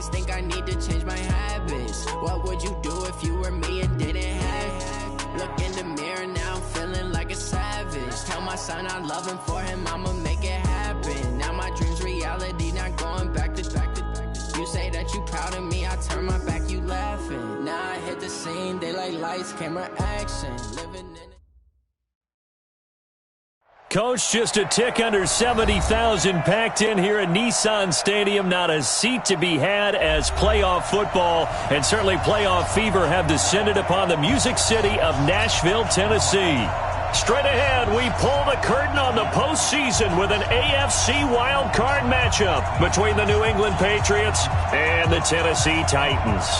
always think I need to change my habits. What would you do if you were me and didn't have? Look in the mirror now, I'm feeling like a savage. Tell my son I love him, for him I'ma make it happen. Now my dream's reality, not going back to back to back. You say that you proud of me, I turn my back, you laughing. Now I hit the scene, they like lights, camera, action. Living in it. Coach, just a tick under 70,000 packed in here at Nissan Stadium. Not a seat to be had as playoff football and certainly playoff fever have descended upon the Music City of Nashville, Tennessee. Straight ahead, we pull the curtain on the postseason with an AFC wildcard matchup between the New England Patriots and the Tennessee Titans.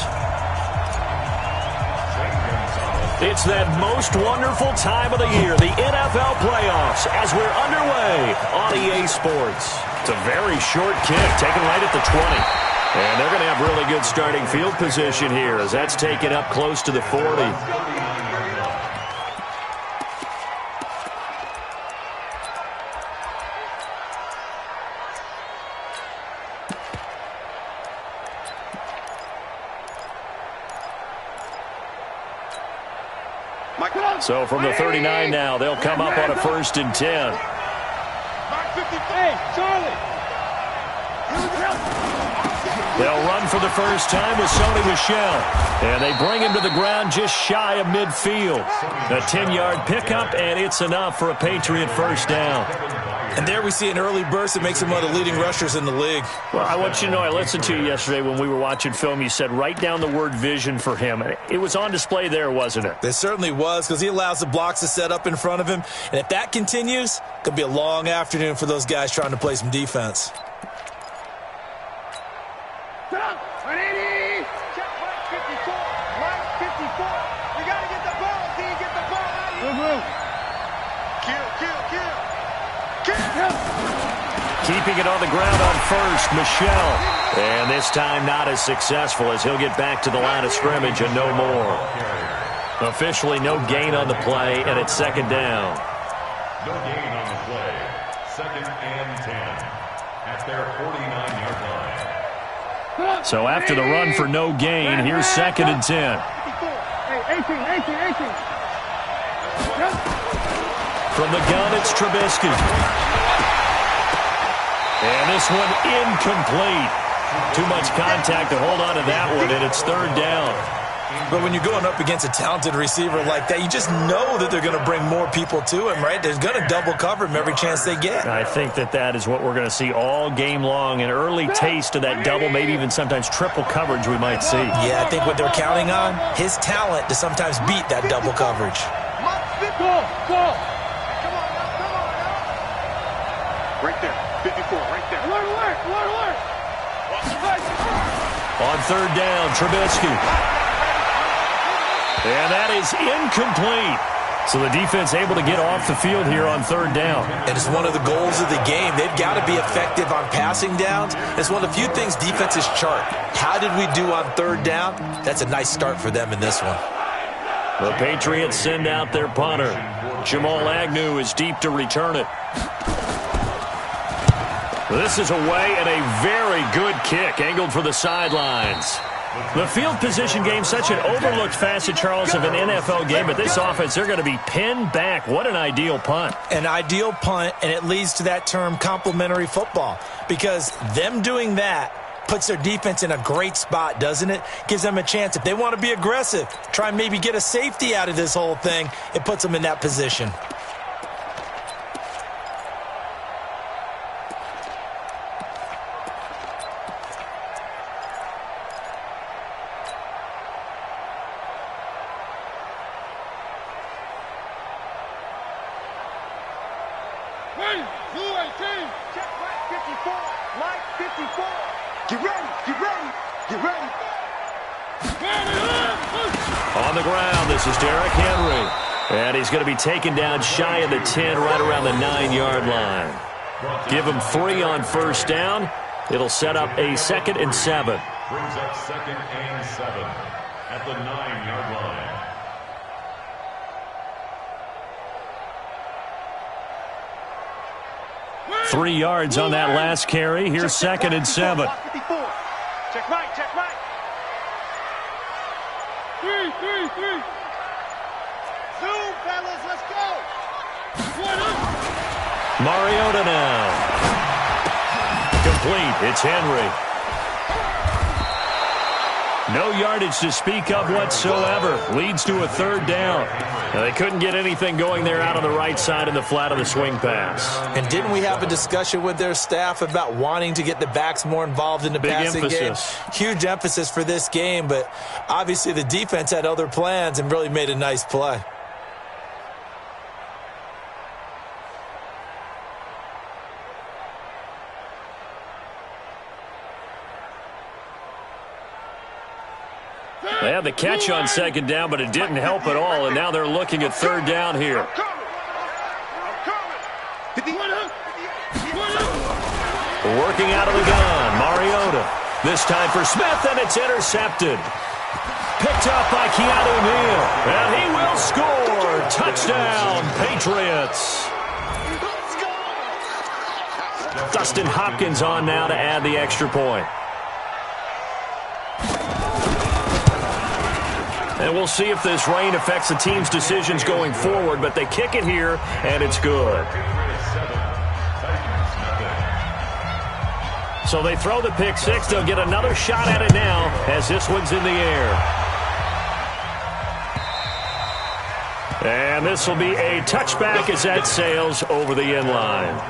It's that most wonderful time of the year, the NFL playoffs, as we're underway on EA Sports. It's a very short kick, taken right at the 20. And they're going to have really good starting field position here as that's taken up close to the 40. So from the 39 now, they'll come up on a 1st and 10. They'll run for the first time with Sony Michel. And they bring him to the ground just shy of midfield. A 10-yard pickup, and it's enough for a Patriot first down. And there we see an early burst that makes him one of the leading rushers in the league. Well, I want you to know, I listened to you yesterday when we were watching film. You said write down the word vision for him. It was on display there, wasn't it? It certainly was, because he allows the blocks to set up in front of him. And if that continues, it could be a long afternoon for those guys trying to play some defense. Keeping it on the ground on 1st, Michel. And this time not as successful as he'll get back to the line of scrimmage and no more. Officially no gain on the play, and it's 2nd down. No gain on the play. 2nd and 10 at their 49-yard line. So after the run for no gain, here's 2nd and 10. From the gun, it's Trubisky. And this one incomplete. Too much contact to hold on to that one, and it's 3rd down. But when you're going up against a talented receiver like that, you just know that they're going to bring more people to him, right? They're going to double cover him every chance they get. I think that is what we're going to see all game long. An early taste of that double, maybe even sometimes triple coverage we might see. Yeah, I think what they're counting on, his talent to sometimes beat that double coverage. Right there, 54, right there. Alert. On 3rd down, Trubisky. And that is incomplete. So the defense able to get off the field here on 3rd down. And it's one of the goals of the game. They've got to be effective on passing downs. It's one of the few things defenses chart. How did we do on 3rd down? That's a nice start for them in this one. The Patriots send out their punter. Jamal Agnew is deep to return it. This is away and a very good kick, angled for the sidelines. The field position game, such an overlooked facet, Charles, of an NFL game, but this offense, they're going to be pinned back. What an ideal punt. An ideal punt, and it leads to that term complementary football, because them doing that puts their defense in a great spot, doesn't it? Gives them a chance. If they want to be aggressive, try and maybe get a safety out of this whole thing, it puts them in that position. On the ground, this is Derrick Henry. And he's going to be taken down shy of the 10, right around the 9-yard line. Give him 3 on 1st down. It'll set up a 2nd and 7. Brings up 2nd and 7 at the 9-yard line. Three yards on that last carry. Here's 2nd and 7. Check right, check right. Three. Zoom, fellas, let's go. Mariota now. Complete. It's Henry. No yardage to speak of whatsoever. Leads to a third down. Now, they couldn't get anything going there out on the right side in the flat of the swing pass. And didn't we have a discussion with their staff about wanting to get the backs more involved in the passing game? Huge emphasis for this game, but obviously the defense had other plans and really made a nice play. They had the catch on second down, but it didn't help at all, and now they're looking at third down here. Working out of the gun, Mariota. This time for Smith, and it's intercepted. Picked up by Keanu Neal, and he will score. Touchdown, Patriots. Dustin Hopkins on now to add the extra point. And we'll see if this rain affects the team's decisions going forward, but they kick it here, and it's good. So they throw the pick six. They'll get another shot at it now as this one's in the air. And this will be a touchback as that sails over the end line.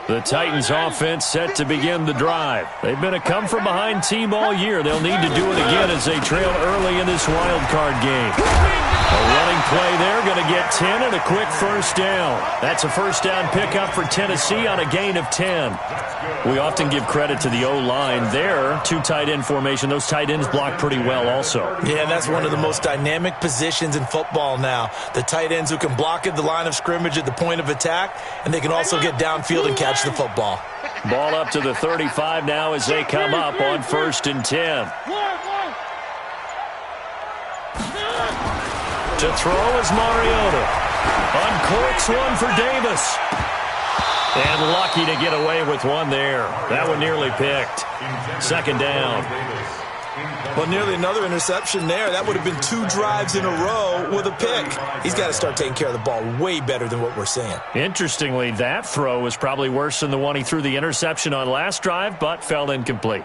The Titans offense set to begin the drive. They've been a come-from-behind team all year. They'll need to do it again as they trail early in this wild card game. A running play there, going to get 10 and a quick first down. That's a first down pickup for Tennessee on a gain of 10. We often give credit to the O-line there. Two tight end formation. Those tight ends block pretty well also. Yeah, that's one of the most dynamic positions in football now. The tight ends who can block at the line of scrimmage at the point of attack, and they can also get downfield and catch the football. Ball up to the 35 now as they come up on 1st and 10. To throw is Mariota. Uncorks one for Davis. And lucky to get away with one there. That one nearly picked. Second down. Well, nearly another interception there. That would have been 2 drives in a row with a pick. He's got to start taking care of the ball way better than what we're seeing. Interestingly, that throw was probably worse than the one he threw the interception on last drive, but fell incomplete.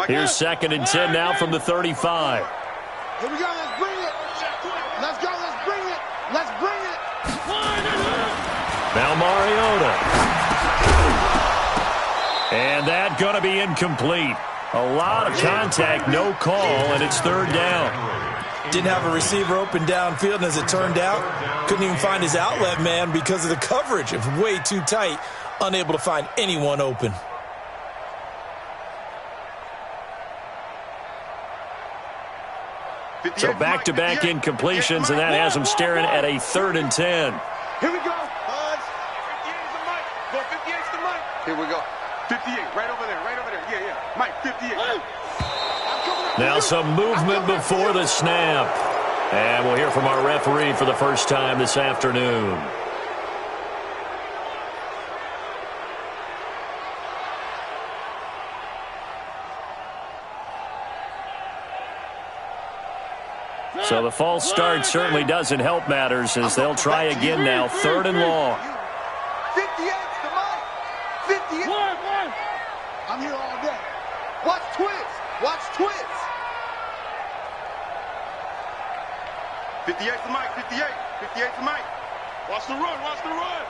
Here's 2nd and 10 now from the 35. Here we go, let's bring it. Let's go, let's bring it. Let's bring it. Now Mariota. And that going to be incomplete. A lot of contact, no call, and it's 3rd down. Didn't have a receiver open downfield, and as it turned out, couldn't even find his outlet man because of the coverage. It was way too tight, unable to find anyone open. So back-to-back incompletions, and that has them staring at a 3rd and 10. Here we go. 58's the mic. Go 58's the mic. Here we go. 58, right over there, right over there. Yeah. Mike, 58. Now some movement before the snap. And we'll hear from our referee for the first time this afternoon. So the false start certainly doesn't help matters as they'll try again now. 3rd and long. 58's the mic. 58. I'm here all day. Watch twist. Watch twist. 58's the mic. 58. 58's the mic. Watch the run. Watch the run.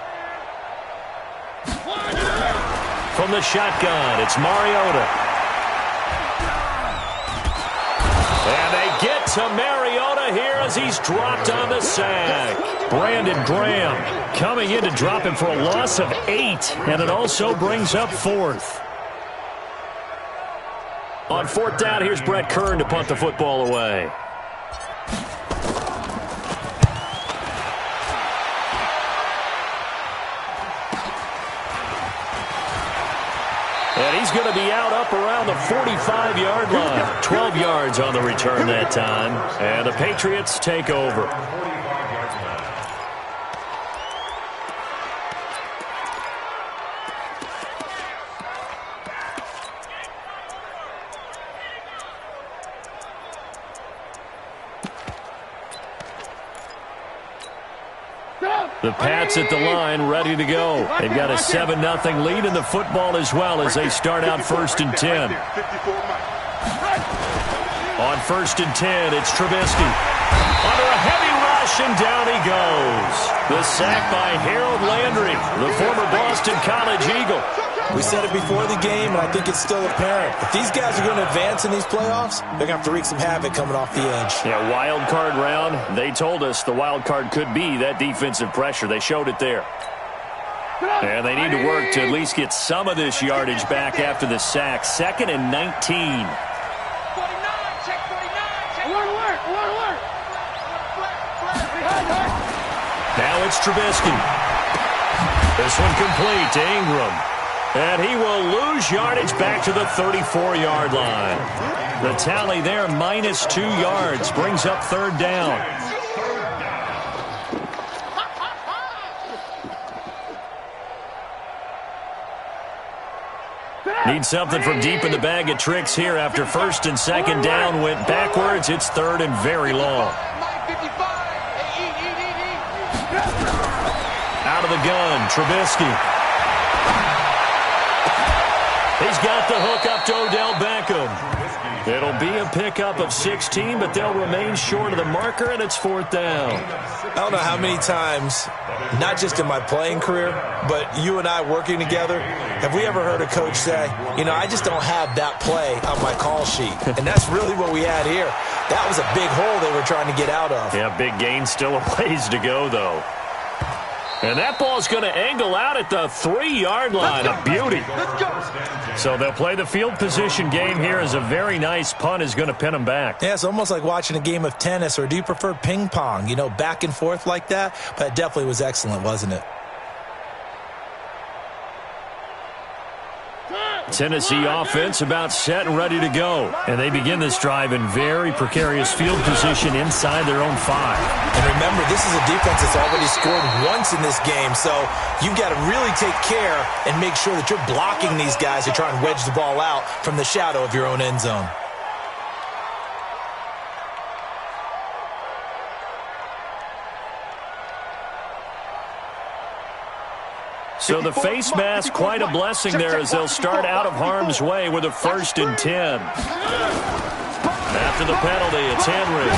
From the shotgun, it's Mariota. And they get to Mariota here as as he's dropped on the sack. Brandon Graham coming in to drop him for a loss of 8, and it also brings up 4th. On 4th down, here's Brett Kern to punt the football away. And he's going to be out up around the 45-yard line. 12 yards on the return that time. And the Patriots take over. The Pats at the line, ready to go. They've got a 7-0 lead in the football as well as they start out 1st and 10. On 1st and 10, it's Trubisky. Under a heavy rush, and down he goes. The sack by Harold Landry, the former Boston College Eagle. We said it before the game, and I think it's still apparent. If these guys are going to advance in these playoffs, they're going to have to wreak some havoc coming off the edge. Yeah, wild card round. They told us the wild card could be that defensive pressure. They showed it there. And they need to work to at least get some of this yardage back after the sack. 2nd and 19. Now it's Trubisky. This one complete to Ingram. And he will lose yardage back to the 34-yard line. The tally there, -2 yards, brings up 3rd down. Need something from deep in the bag of tricks here after 1st and 2nd down went backwards. It's 3rd and very long. Out of the gun, Trubisky. He's got the hook up to Odell Beckham. It'll be a pickup of 16, but they'll remain short of the marker, and it's 4th down. I don't know how many times, not just in my playing career, but you and I working together, have we ever heard a coach say, you know, I just don't have that play on my call sheet. And that's really what we had here. That was a big hole they were trying to get out of. Yeah, big gain, still a ways to go, though. And that ball's going to angle out at the 3-yard line. A beauty. So they'll play the field position game here as a very nice punt is going to pin them back. Yeah, it's almost like watching a game of tennis, or do you prefer ping pong? You know, back and forth like that? But it definitely was excellent, wasn't it? Tennessee offense about set and ready to go. And they begin this drive in very precarious field position inside their own 5. And remember, this is a defense that's already scored once in this game, so you've got to really take care and make sure that you're blocking these guys who try and wedge the ball out from the shadow of your own end zone. So the face mask, quite a blessing there as they'll start out of harm's way with a 1st and 10. After the penalty, it's Henry.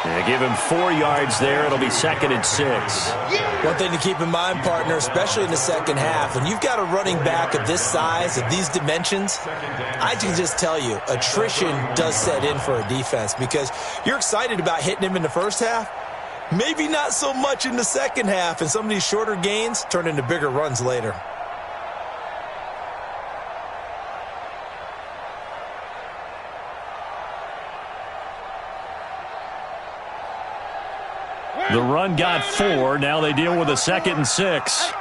They give him 4 yards there. It'll be 2nd and 6. One thing to keep in mind, partner, especially in the second half, when you've got a running back of this size, of these dimensions, I can just tell you, attrition does set in for a defense because you're excited about hitting him in the first half. Maybe not so much in the second half, and some of these shorter gains turn into bigger runs later. The run got 4. Now they deal with a 2nd and 6. Here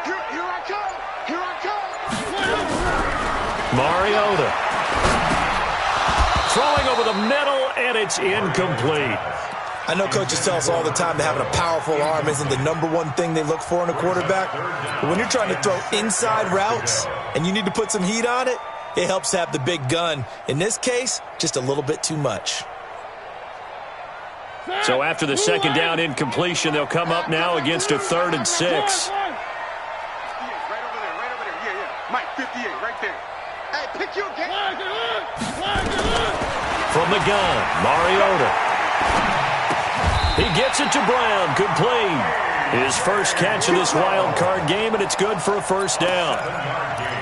I come. Here I come. Mariota. Throwing over the middle, and it's incomplete. I know coaches tell us all the time that having a powerful arm isn't the #1 thing they look for in a quarterback. But when you're trying to throw inside routes and you need to put some heat on it, it helps to have the big gun. In this case, just a little bit too much. So after the 2nd down incompletion, they'll come up now against a 3rd and 6. Right over there. Yeah. Mike, 58, right there. Hey, pick your game. From the gun, Mariota. He gets it to Brown, complete. His first catch of this wild card game, and it's good for a first down.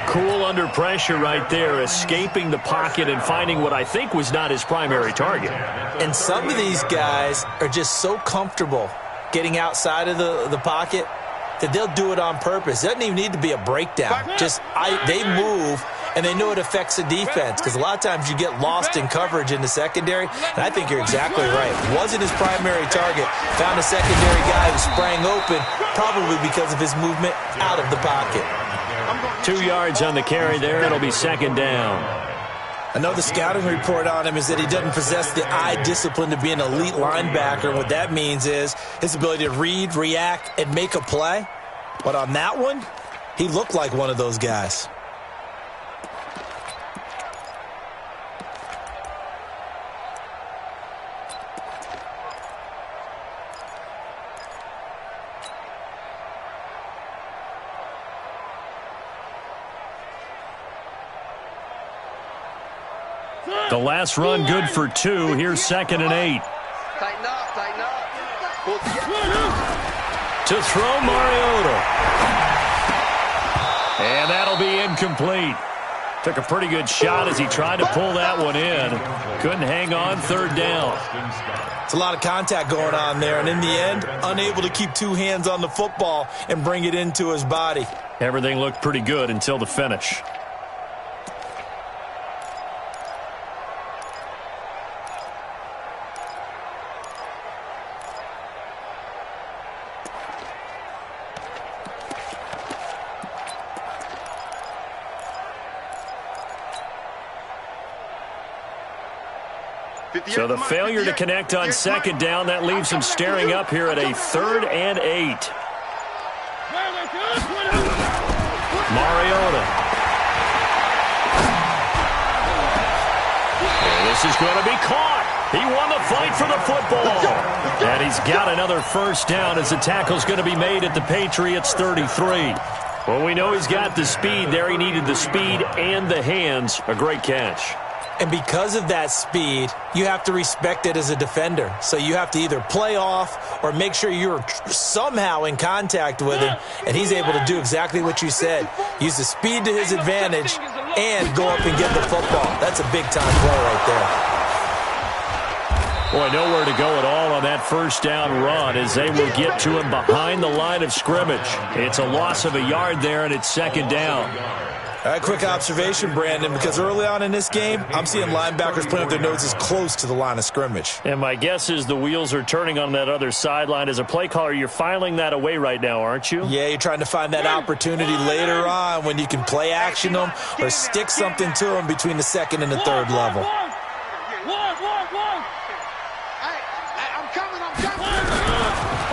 Cool under pressure right there, escaping the pocket and finding what I think was not his primary target. And some of these guys are just so comfortable getting outside of the pocket that they'll do it on purpose. It doesn't even need to be a breakdown. They move, and they know it affects the defense, because a lot of times you get lost in coverage in the secondary, and I think you're exactly right. Wasn't his primary target. Found a secondary guy who sprang open, probably because of his movement out of the pocket. 2 yards on the carry there. It'll be second down. Another scouting report on him is that he doesn't possess the eye discipline to be an elite linebacker. What that means is his ability to read, react, and make a play. But on that one, he looked like one of those guys. The last run good for 2. Here's 2nd and 8. Tighten up, tighten up. To throw, Mariota. And that'll be incomplete. Took a pretty good shot as he tried to pull that one in. Couldn't hang on, 3rd down. It's a lot of contact going on there, and in the end, unable to keep 2 hands on the football and bring it into his body. Everything looked pretty good until the finish. So the failure to connect on 2nd down, that leaves him staring up here at a 3rd and 8. Mariota. And this is going to be caught. He won the fight for the football. And he's got another first down as the tackle's going to be made at the Patriots 33. Well, we know he's got the speed there. He needed the speed and the hands. A great catch. And because of that speed, you have to respect it as a defender. So you have to either play off or make sure you're somehow in contact with him. And he's able to do exactly what you said. Use the speed to his advantage and go up and get the football. That's a big-time play right there. Boy, nowhere to go at all on that first down run as they will get to him behind the line of scrimmage. It's a loss of a yard there, and it's 2nd down. Quick observation, Brandon, because early on in this game, I'm seeing linebackers playing with their noses close to the line of scrimmage. And my guess is the wheels are turning on that other sideline. As a play caller, you're filing that away right now, aren't you? Yeah, you're trying to find that opportunity later on when you can play action them or stick something to them between the 2nd and the 3rd level. I'm coming.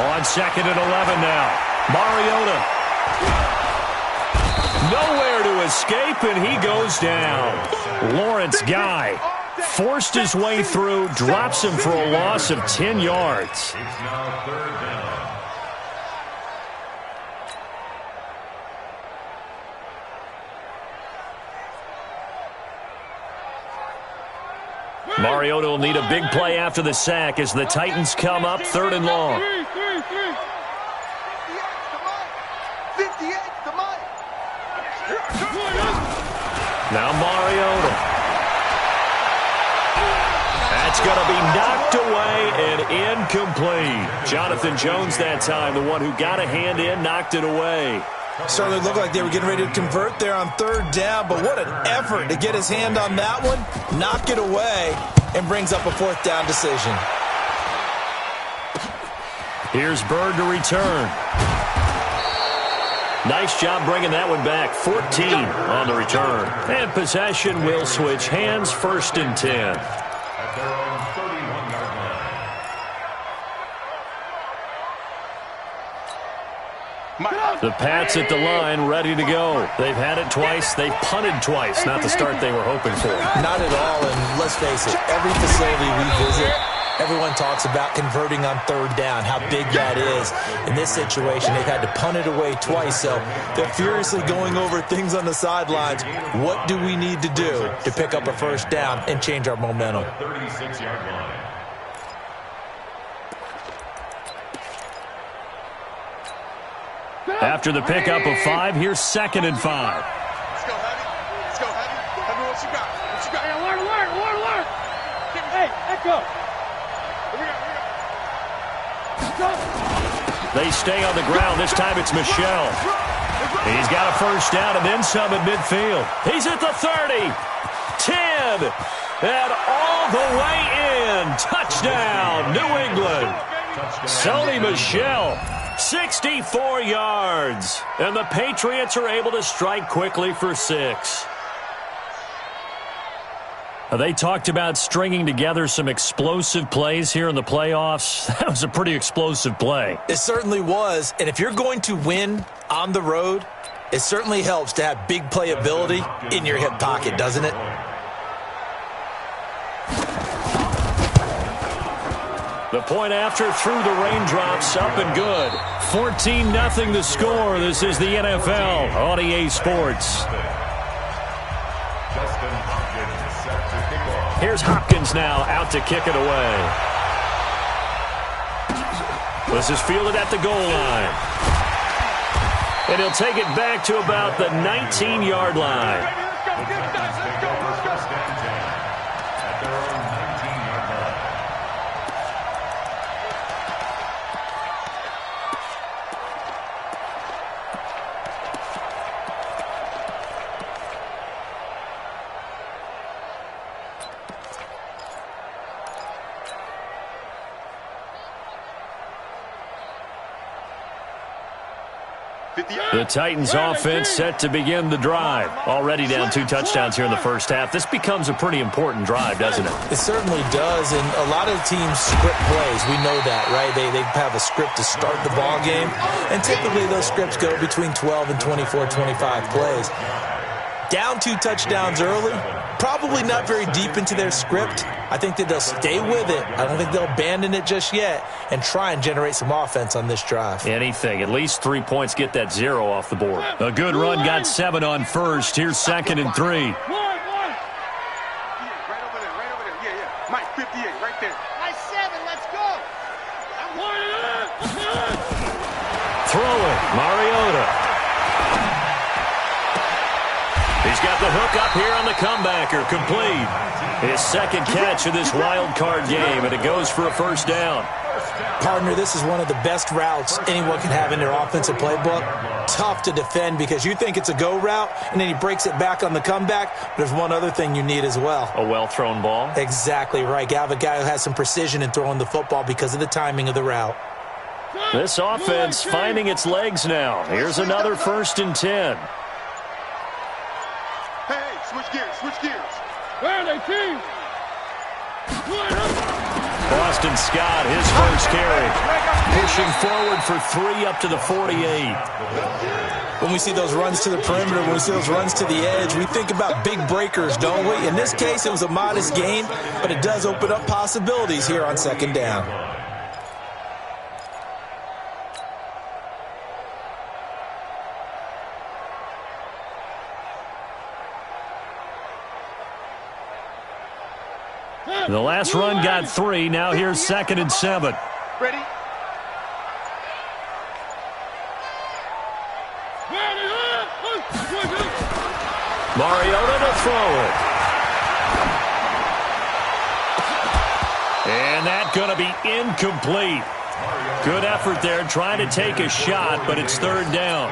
On 2nd and 11 now. Mariota. Nowhere to escape, and he goes down. Lawrence Guy forced his way through, drops him for a loss of 10 yards. It's now 3rd down. Mariota will need a big play after the sack as the Titans come up 3rd and long. 58 to Mike. Now Mariota. That's going to be knocked away and incomplete. Jonathan Jones that time, the one who got a hand in, knocked it away. Certainly looked like they were getting ready to convert there on 3rd down, but what an effort to get his hand on that one, knock it away, and brings up a 4th down decision. Here's Bird to return. Nice job bringing that one back. 14 on the return. And possession will switch hands, 1st and 10. At their own 31-yard line. The Pats at the line, ready to go. They've had it twice. They've punted twice. Not the start they were hoping for. Not at all, and let's face it, every facility we visit, everyone talks about converting on 3rd down, how big that is. In this situation, they've had to punt it away twice, so they're furiously going over things on the sidelines. What do we need to do to pick up a 1st down and change our momentum? 36-yard line. After the pickup of 5, here's 2nd and 5. Let's go, Heavy. Let's go, Heavy. Heavy, what you got? What you got? Hey, alert. Hey, echo. They stay on the ground. This time it's Michelle. He's got a first down and then some at midfield. He's at the 30, 10, and all the way in. Touchdown, New England. Sony Michel, 64 yards. And the Patriots are able to strike quickly for 6. They talked about stringing together some explosive plays here in the playoffs. That was a pretty explosive play. It certainly was. And if you're going to win on the road, it certainly helps to have big playability in your hip pocket, doesn't it? The point after through the raindrops, up and good. 14-0 the score. This is the NFL on EA Sports. Here's Hopkins now out to kick it away. This is fielded at the goal line. And he'll take it back to about the 19-yard line. The Titans offense set to begin the drive. Already down 2 touchdowns here in the first half. This becomes a pretty important drive, doesn't it? It certainly does, and a lot of teams script plays. We know that, right? They have a script to start the ball game, and typically those scripts go between 12 and 24, 25 plays. Down 2 touchdowns early, probably not very deep into their script. I think that they'll stay with it. I don't think they'll abandon it just yet and try and generate some offense on this drive. Anything. At least 3 points, get that 0 off the board. A good run, got 7 on first. Here's 2nd and 3. Right over there. Yeah. Mike, 58, right there. Nice 7, let's go. Throw it, Mariota. He's got the hook up here on the comebacker, complete. His 2nd catch of this wild card game, and it goes for a first down. Partner, this is one of the best routes anyone can have in their offensive playbook. Tough to defend because you think it's a go route, and then he breaks it back on the comeback. But there's one other thing you need as well. A well-thrown ball? Exactly right. You have a guy who has some precision in throwing the football because of the timing of the route. This offense finding its legs now. Here's another 1st and 10. Hey, switch gears. Where are they, team? Boston Scott, his first carry. Pushing forward for 3 up to the 48. When we see those runs to the perimeter, when we see those runs to the edge, we think about big breakers, don't we? In this case, it was a modest gain, but it does open up possibilities here on 2nd down. The last run got 3. Now here's 2nd and 7. Ready? Mariota to throw it. And that's going to be incomplete. Good effort there trying to take a shot, but it's 3rd down.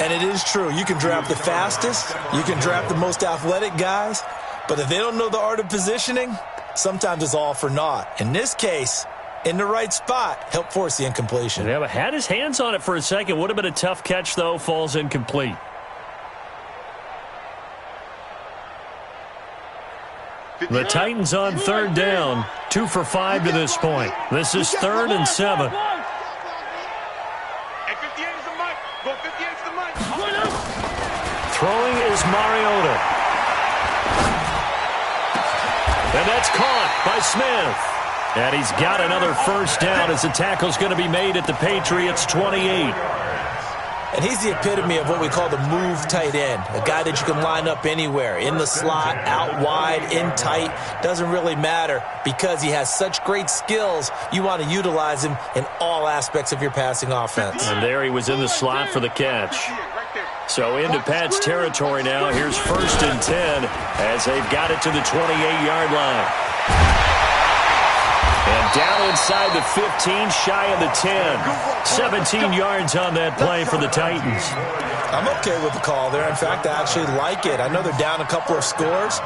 And it is true. You can draft the fastest. You can draft the most athletic guys. But if they don't know the art of positioning, sometimes it's all for naught. In this case, in the right spot, help force the incompletion. Yeah, but had his hands on it for a second. Would have been a tough catch, though. Falls incomplete. The Titans on 3rd down. 2 for 5 to this point. This is 3rd and 7. Hey, 58 is the mic. Go 58 is the mic. Throwing is Mariota. And that's caught by Smith. And he's got another first down as the tackle's going to be made at the Patriots' 28. And he's the epitome of what we call the move tight end, a guy that you can line up anywhere, in the slot, out wide, in tight, doesn't really matter because he has such great skills. You want to utilize him in all aspects of your passing offense. And there he was in the slot for the catch. So into Pat's territory now. Here's 1st and 10 as they've got it to the 28-yard line. And down inside the 15, shy of the 10. 17 yards on that play for the Titans. I'm okay with the call there. In fact, I actually like it. I know they're down a couple of scores,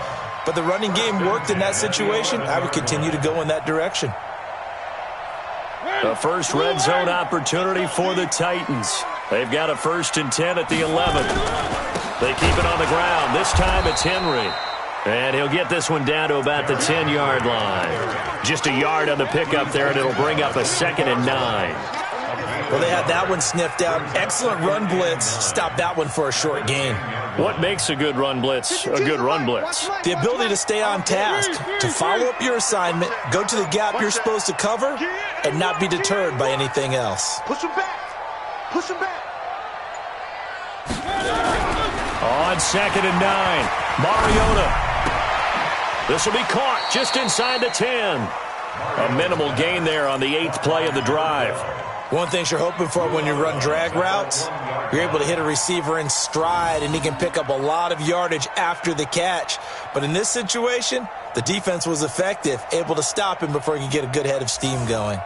but the running game worked in that situation. I would continue to go in that direction. The first red zone opportunity for the Titans. They've got a 1st and 10 at the 11. They keep it on the ground. This time it's Henry. And he'll get this one down to about the 10-yard line. Just a yard on the pickup there, and it'll bring up a 2nd and 9. Well, they had that one sniffed out. Excellent run blitz. Stop that one for a short gain. What makes a good run blitz a good run blitz? The ability to stay on task, to follow up your assignment, go to the gap you're supposed to cover, and not be deterred by anything else. Push him back. Push him back. On 2nd and 9, Mariota. This will be caught just inside the 10. A minimal gain there on the 8th play of the drive. One thing you're hoping for when you run drag routes, you're able to hit a receiver in stride, and he can pick up a lot of yardage after the catch. But in this situation, the defense was effective, able to stop him before he could get a good head of steam going.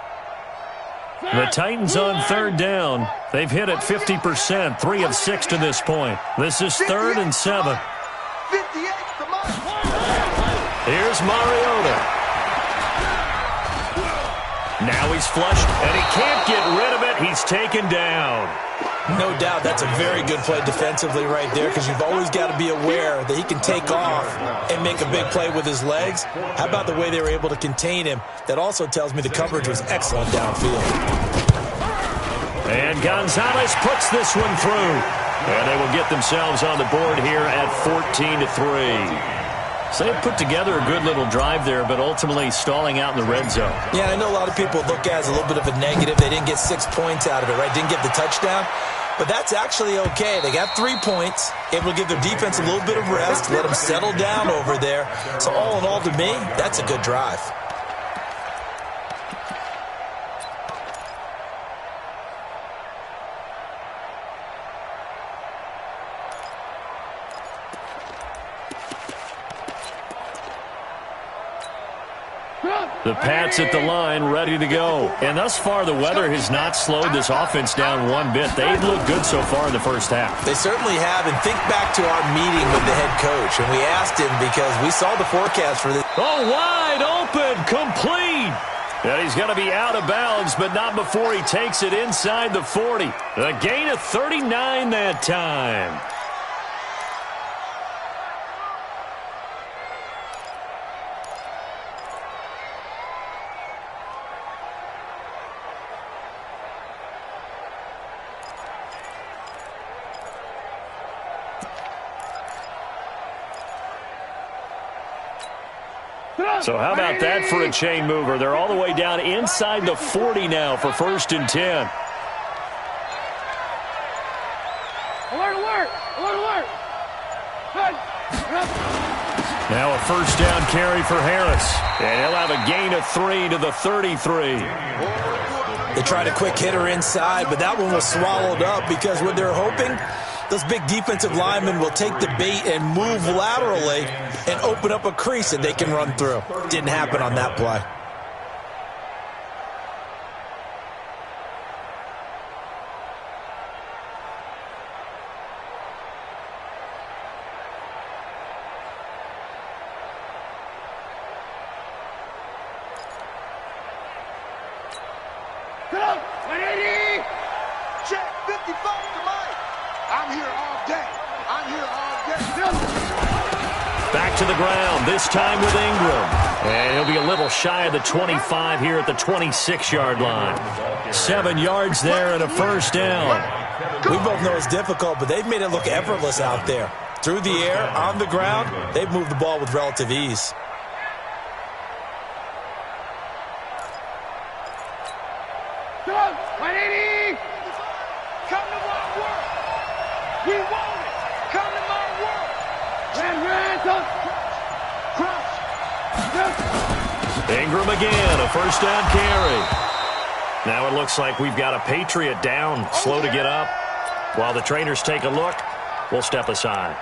The Titans on 3rd down. They've hit it 50%, 3 of 6 to this point. This is 3rd and 7. 58 to Mike. Here's Mariota. Now he's flushed, and he can't get rid of it. He's taken down. No doubt that's a very good play defensively right there, because you've always got to be aware that he can take off and make a big play with his legs. How about the way they were able to contain him? That also tells me the coverage was excellent downfield. And Gonzalez puts this one through. And they will get themselves on the board here at 14-3. So they put together a good little drive there, but ultimately stalling out in the red zone. Yeah, I know a lot of people look at it as a little bit of a negative. They didn't get 6 points out of it, right? Didn't get the touchdown. But that's actually okay. They got 3 points, able to give their defense a little bit of rest, let them settle down over there. So all in all, to me, that's a good drive. The Pats at the line, ready to go. And thus far, the weather has not slowed this offense down one bit. They've looked good so far in the first half. They certainly have. And think back to our meeting with the head coach. And we asked him because we saw the forecast for this. Oh, wide open, complete. And he's going to be out of bounds, but not before he takes it inside the 40. A gain of 39 that time. So how about that for a chain mover? They're all the way down inside the 40 now for 1st and 10. Alert, alert! Alert, alert! Good. Now a 1st down carry for Harris. And he'll have a gain of 3 to the 33. They tried a quick hitter inside, but that one was swallowed up because what they're hoping, those big defensive linemen will take the bait and move laterally and open up a crease that they can run through. Didn't happen on that play. Check 55 to Mike. I'm here all day. I'm here all day. Back to the ground, this time with Ingram. And he'll be a little shy of the 25 here at the 26-yard line. 7 yards there and a 1st down. We both know it's difficult, but they've made it look effortless out there. Through the air, on the ground, they've moved the ball with relative ease. Go! 180! Come to my work. We want it. Come to my world. Ingram again, a first down carry. Now it looks like we've got a Patriot down, slow to get up. While the trainers take a look, we'll step aside.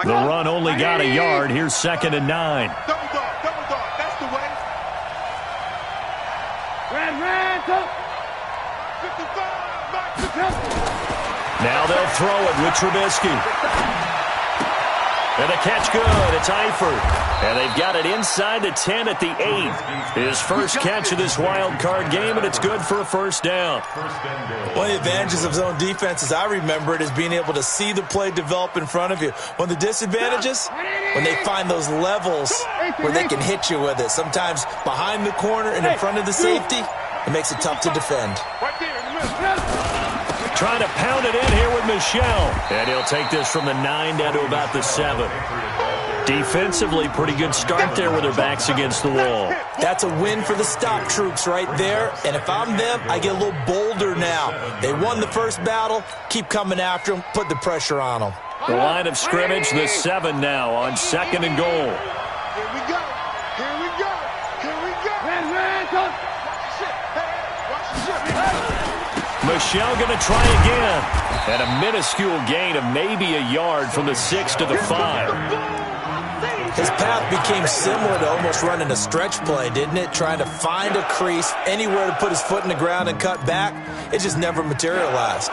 The run only got a yard. Here's 2nd and 9. Double dog. That's the way. Red, 55, Now they'll throw it with Trubisky. And the catch good. It's Eifert. And they've got it inside the 10 at the 8. His first catch of this wild card game, and it's good for a first down. One of the advantages of zone defense, as I remember it, is being able to see the play develop in front of you. One of the disadvantages, when they find those levels where they can hit you with it. Sometimes behind the corner and in front of the safety, it makes it tough to defend. right there in the middle. Trying to pound it in here with Michelle. And he'll take this from the 9 down to about the 7. Defensively, pretty good start there with their backs against the wall. That's a win for the stop troops right there. And if I'm them, I get a little bolder now. They won the first battle. Keep coming after them. Put the pressure on them. The line of scrimmage, the 7 now on 2nd and goal. Here we go. Here we go. Here we go. Watch the shit. Hey, watch the shit. Michelle going to try again. And a minuscule gain of maybe a yard from the 6 to the 5. His path became similar to almost running a stretch play, didn't it? Trying to find a crease, anywhere to put his foot in the ground and cut back. It just never materialized.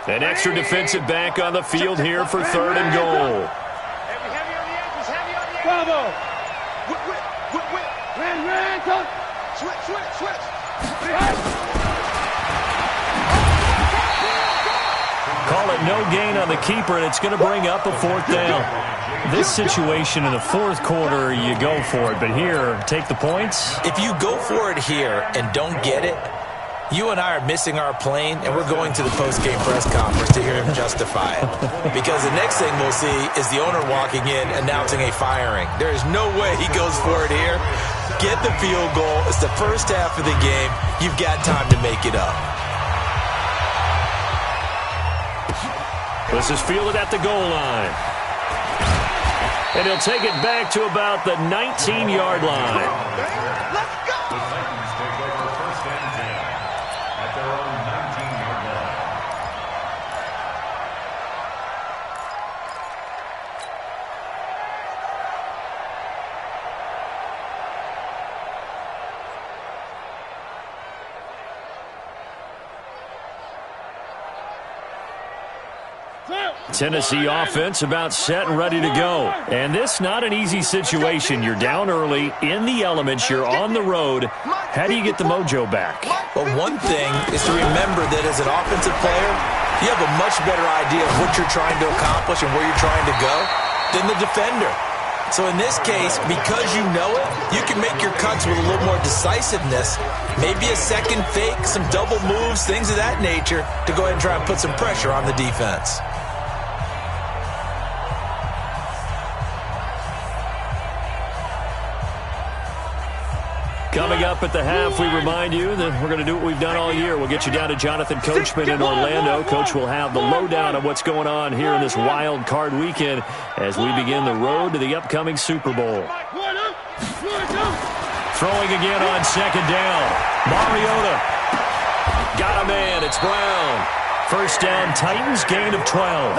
An extra defensive back on the field here for 3rd and goal. Heavy on the edges. Heavy on the edges. Bravo. Whip. Switch. Call it no gain on the keeper, and it's going to bring up a 4th down. This situation in the 4th quarter, you go for it. But here, take the points. If you go for it here and don't get it, you and I are missing our plane, and we're going to the post-game press conference to hear him justify it. Because the next thing we'll see is the owner walking in announcing a firing. There is no way he goes for it here. Get the field goal. It's the first half of the game. You've got time to make it up. This is fielded at the goal line. And he'll take it back to about the 19-yard line. Let's go. The Titans take over 1st and 10 at their own 19-yard line. Tennessee offense about set and ready to go. And this not an easy situation. You're down early, in the elements, you're on the road. How do you get the mojo back? Well, one thing is to remember that as an offensive player, you have a much better idea of what you're trying to accomplish and where you're trying to go than the defender. So in this case, because you know it, you can make your cuts with a little more decisiveness, maybe a second fake, some double moves, things of that nature, to go ahead and try and put some pressure on the defense. Coming up at the half, we remind you that we're going to do what we've done all year. We'll get you down to Jonathan Coachman in Orlando. Coach will have the lowdown of what's going on here in this wild card weekend as we begin the road to the upcoming Super Bowl. Throwing again on 2nd down. Mariota. Got a man. It's Brown. First down, Titans, gain of 12.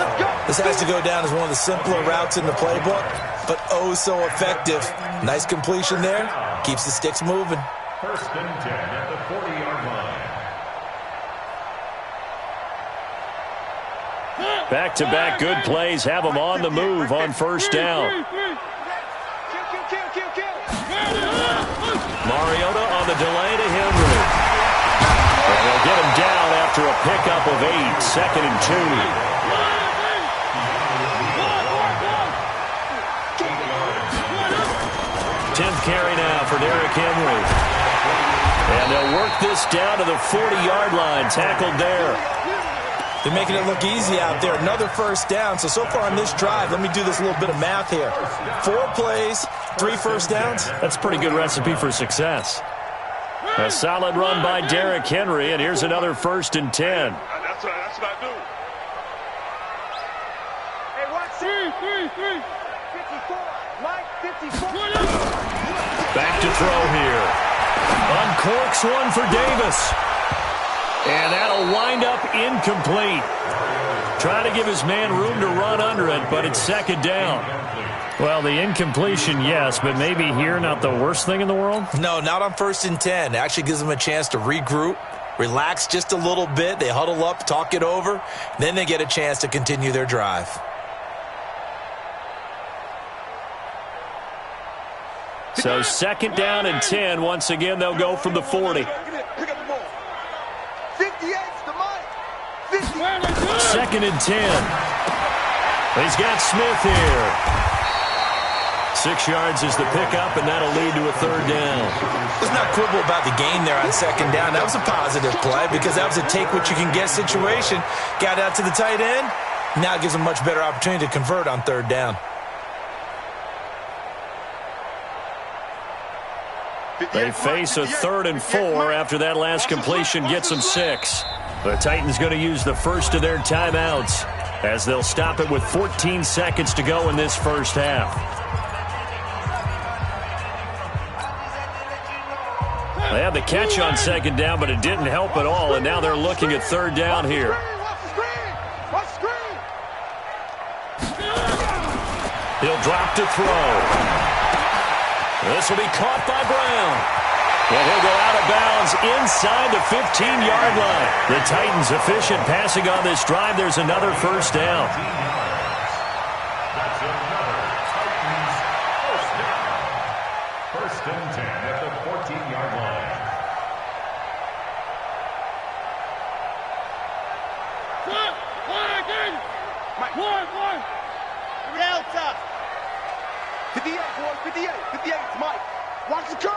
This has to go down as one of the simpler routes in the playbook, but oh so effective. Nice completion there. Keeps the sticks moving. 1st and 10 at the 40-yard line. Back-to-back good plays have them on the move on 1st down. Mariota on the delay to Henry. And they'll get him down after a pickup of 8, 2nd and 2. 10th carry now for Derrick Henry. And they'll work this down to the 40-yard line. Tackled there. They're making it look easy out there. Another first down. So far on this drive, let me do this little bit of math here. 4 plays, 3 first downs. That's a pretty good recipe for success. A solid run by Derrick Henry, and here's another 1st and 10. That's what I do. Hey, watch 3. 54. Mike, 54. Back to throw here. Uncorks one for Davis. And that'll wind up incomplete. Trying to give his man room to run under it, but it's 2nd down. Well, the incompletion, yes, but maybe here not the worst thing in the world? No, not on 1st and 10. It actually gives them a chance to regroup, relax just a little bit. They huddle up, talk it over. Then they get a chance to continue their drive. So 2nd down and 10. Once again, they'll go from the 40. Pick up the ball. 58's the Mike. 2nd and 10. He's got Smith here. 6 yards is the pickup, and that'll lead to a 3rd down. Let's not quibble about the gain there on 2nd down. That was a positive play because that was a take-what-you-can-get situation. Got out to the tight end. Now it gives them a much better opportunity to convert on 3rd down. They face a 3rd and 4 after that last completion gets them 6. The Titans going to use the first of their timeouts as they'll stop it with 14 seconds to go in this first half. They had the catch on 2nd down, but it didn't help at all, and now they're looking at 3rd down here. He'll drop to throw. This will be caught by Brown. And he'll go out of bounds inside the 15-yard line. The Titans efficient passing on this drive. There's another 1st down. That's another Titans first down. 1st and 10 at the 14-yard line. One. Delta. 58, boys, 58. 58's Mike. Watch the curl.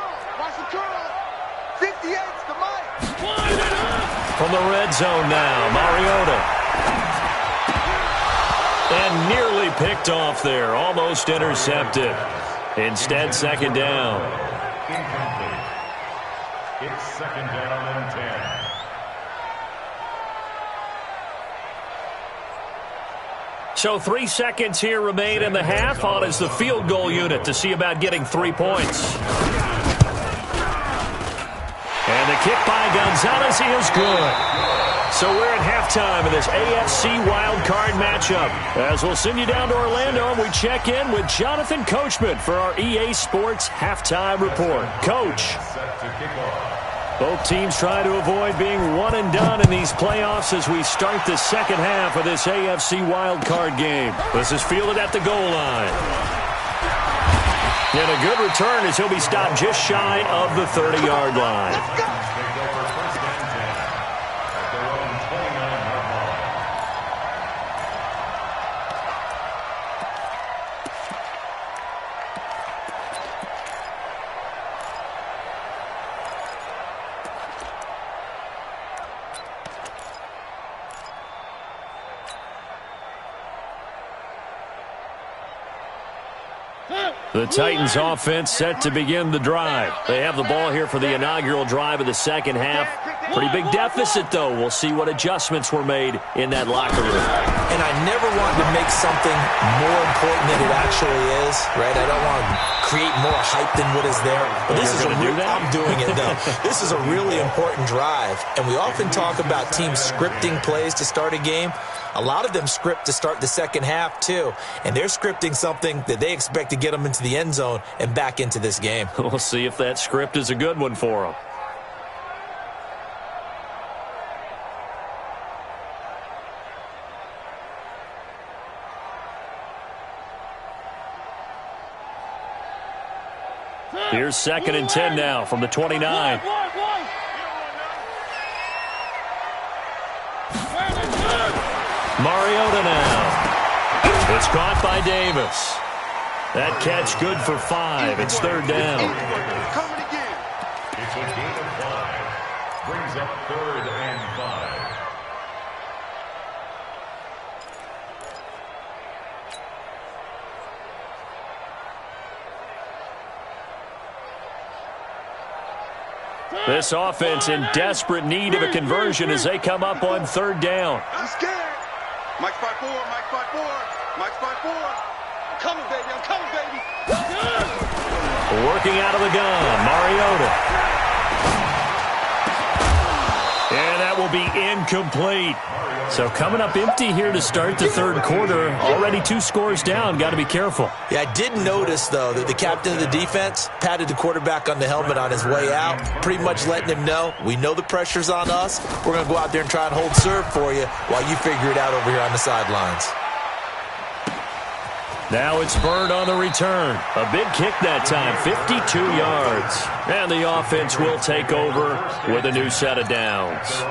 58's the Mike. From the red zone now, Mariota. And nearly picked off there. Almost intercepted. Instead, 2nd down. Incomplete. It's 2nd down and 10. So 3 seconds here remain in the half. On is the field goal unit to see about getting 3 points. And the kick by Gonzalez is good. So we're at halftime of this AFC wildcard matchup. As we'll send you down to Orlando, and we check in with Jonathan Coachman for our EA Sports Halftime Report. Coach. Set to kick off. Both teams try to avoid being one and done in these playoffs as we start the 2nd half of this AFC wildcard game. This is fielded at the goal line. And a good return as he'll be stopped just shy of the 30-yard line. Take over 1st and 10 at their own 29-yard line. The Titans offense set to begin the drive. They have the ball here for the inaugural drive of the 2nd half. Pretty big deficit, though. We'll see what adjustments were made in that locker room. And I never want to make something more important than it actually is, right? I don't want to create more hype than what is there. But this is I'm doing it, though. This is a really important drive. And we often talk about teams scripting plays to start a game. A lot of them script to start the 2nd half, too. And they're scripting something that they expect to get them into the end zone and back into this game. We'll see if that script is a good one for them. Here's 2nd and 10 now from the 29. Mariota now. It's caught by Davis. That catch good for 5. It's third down. Coming again. It's a gain of 5. Brings up 3rd and 5. This offense in desperate need of a conversion as they come up on third down. I'm scared. Mike 5-4, Mike 5-4, Mike 5-4. I'm coming, baby, I'm coming, baby. Working out of the gun, Mariota. And that will be incomplete. So coming up empty here to start the third quarter. Already 2 scores down. Got to be careful. Yeah, I did notice, though, that the captain of the defense patted the quarterback on the helmet on his way out, pretty much letting him know, we know the pressure's on us. We're going to go out there and try and hold serve for you while you figure it out over here on the sidelines. Now it's Bird on the return. A big kick that time, 52 yards. And the offense will take over with a new set of downs.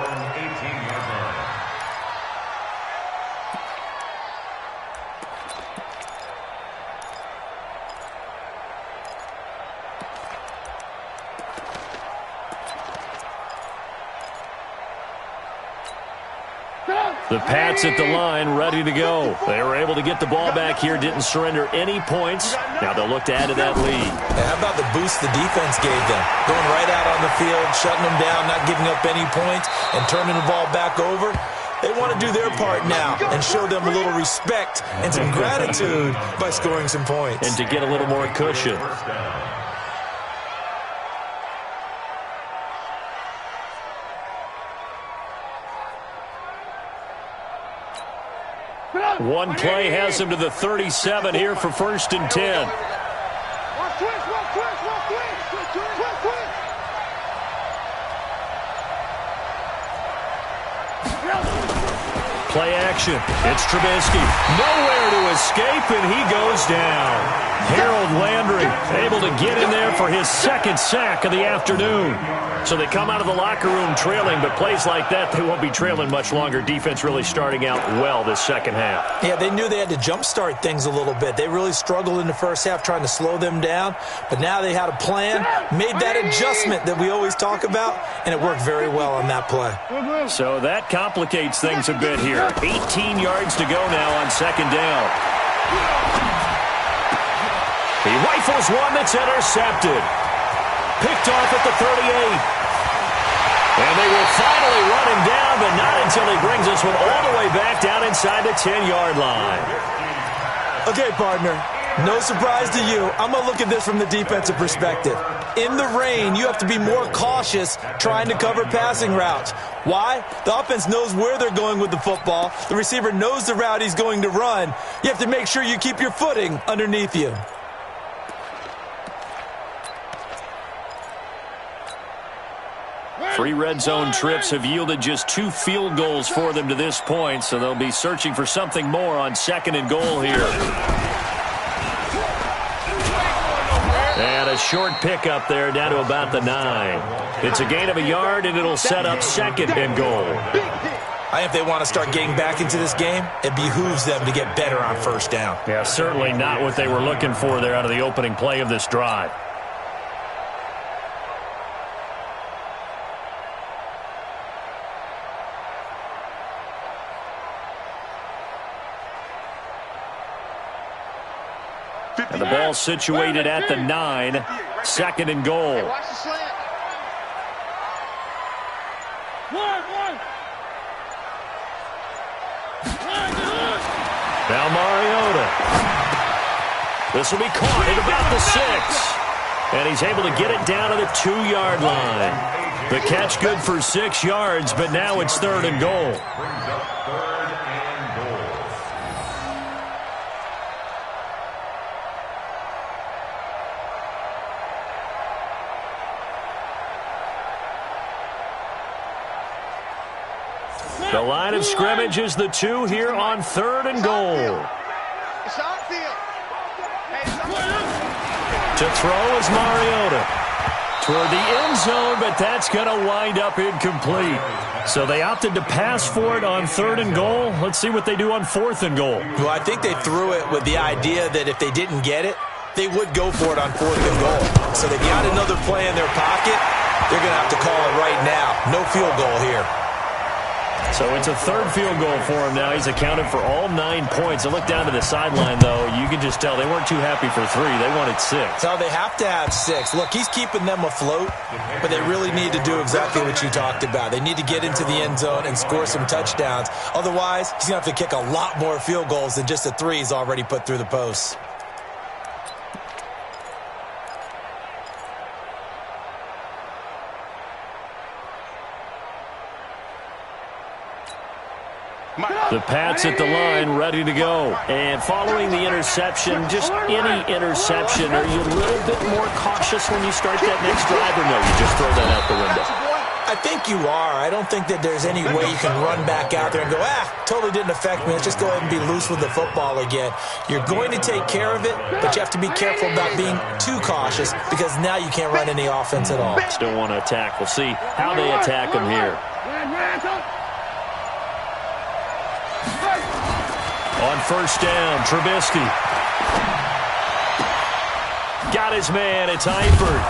The Pats at the line, ready to go. They were able to get the ball back here, didn't surrender any points. Now they'll look to add to that lead. Yeah, how about the boost the defense gave them? Going right out on the field, shutting them down, not giving up any points, and turning the ball back over. They want to do their part now and show them a little respect and some gratitude by scoring some points. And to get a little more cushion. One play has him to the 37 here for 1st and 10. Play action. It's Trubisky. Nowhere to escape, and he goes down. Harold Landry able to get in there for his 2nd sack of the afternoon. So they come out of the locker room trailing, but plays like that, they won't be trailing much longer. Defense really starting out well this second half. Yeah, they knew they had to jumpstart things a little bit. They really struggled in the first half trying to slow them down, but now they had a plan, made that adjustment that we always talk about, and it worked very well on that play. So that complicates things a bit here. 18 yards to go now on 2nd down. He rifles one that's intercepted. Picked off at the 38. And they will finally run him down, but not until he brings this one all the way back down inside the 10-yard line. Okay, partner, no surprise to you. I'm going to look at this from the defensive perspective. In the rain, you have to be more cautious trying to cover passing routes. Why? The offense knows where they're going with the football. The receiver knows the route he's going to run. You have to make sure you keep your footing underneath you. 3 red zone trips have yielded just 2 field goals for them to this point, so they'll be searching for something more on 2nd and goal here. And a short pickup there down to about the 9. It's a gain of a yard, and it'll set up 2nd and goal. I think if they want to start getting back into this game, it behooves them to get better on 1st down. Yeah, certainly not what they were looking for there out of the opening play of this drive. And the ball situated at the 9. 2nd and goal. Watch the slant. Now Mariota. This will be caught at about the 6. And he's able to get it down to the 2-yard line. The catch good for 6 yards, but now it's 3rd and goal. Brings up 3rd and goal. The line of scrimmage is the 2 here on 3rd and goal. It's on field. Hey, To throw is Mariota. toward the end zone, but that's going to wind up incomplete. So they opted to pass for it on 3rd and goal. Let's see what they do on 4th and goal. Well, I think they threw it with the idea that if they didn't get it, they would go for it on 4th and goal. So they got another play in their pocket. They're going to have to call it right now. No field goal here. So it's a 3rd field goal for him now. He's accounted for all 9 points. I look down to the sideline, though. You can just tell they weren't too happy for 3. They wanted 6. So they have to have 6. Look, he's keeping them afloat, but they really need to do exactly what you talked about. They need to get into the end zone and score some touchdowns. Otherwise, he's going to have to kick a lot more field goals than just the 3 he's already put through the posts. The Pats at the line, ready to go. And following the interception, just any interception, are you a little bit more cautious when you start that next drive, or no, you just throw that out the window? I think you are. I don't think that there's any way you can run back out there and go, totally didn't affect me. Let's just go ahead and be loose with the football again. You're going to take care of it, but you have to be careful about being too cautious because now you can't run any offense at all. Still want to attack. We'll see how they attack them here. On 1st down, Trubisky. Got his man, it's Eifert.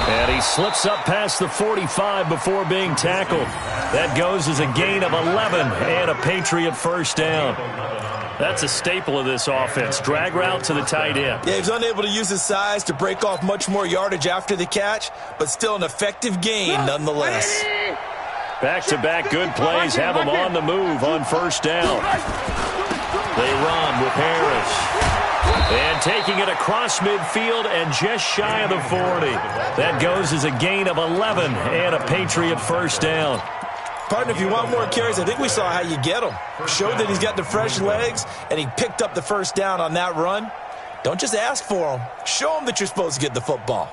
And he slips up past the 45 before being tackled. That goes as a gain of 11 and a Patriot 1st down. That's a staple of this offense. Drag route to the tight end. Yeah, he was unable to use his size to break off much more yardage after the catch, but still an effective gain nonetheless. Back-to-back good plays have them on the move on 1st down. They run with Harris. And taking it across midfield and just shy of the 40. That goes as a gain of 11 and a Patriot 1st down. Partner, if you want more carries, I think we saw how you get him. Showed that he's got the fresh legs, and he picked up the 1st down on that run. Don't just ask for him. Show him that you're supposed to get the football.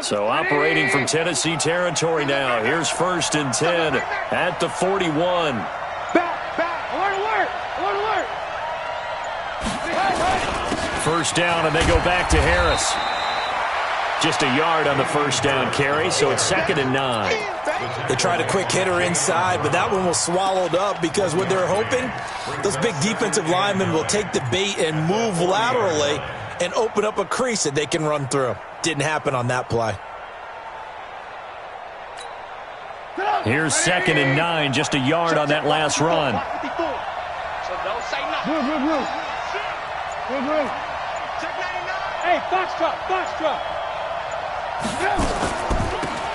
So operating from Tennessee territory now. Here's 1st and 10 at the 41. Back. Alert. 1st down, and they go back to Harris. Just a yard on the 1st down carry, so it's 2nd and 9. They tried a quick hitter inside, but that one was swallowed up because what they're hoping, those big defensive linemen will take the bait and move laterally and open up a crease that they can run through. Didn't happen on that play. Here's 2nd and 9, just a yard on that last run. Hey, Foxtrot.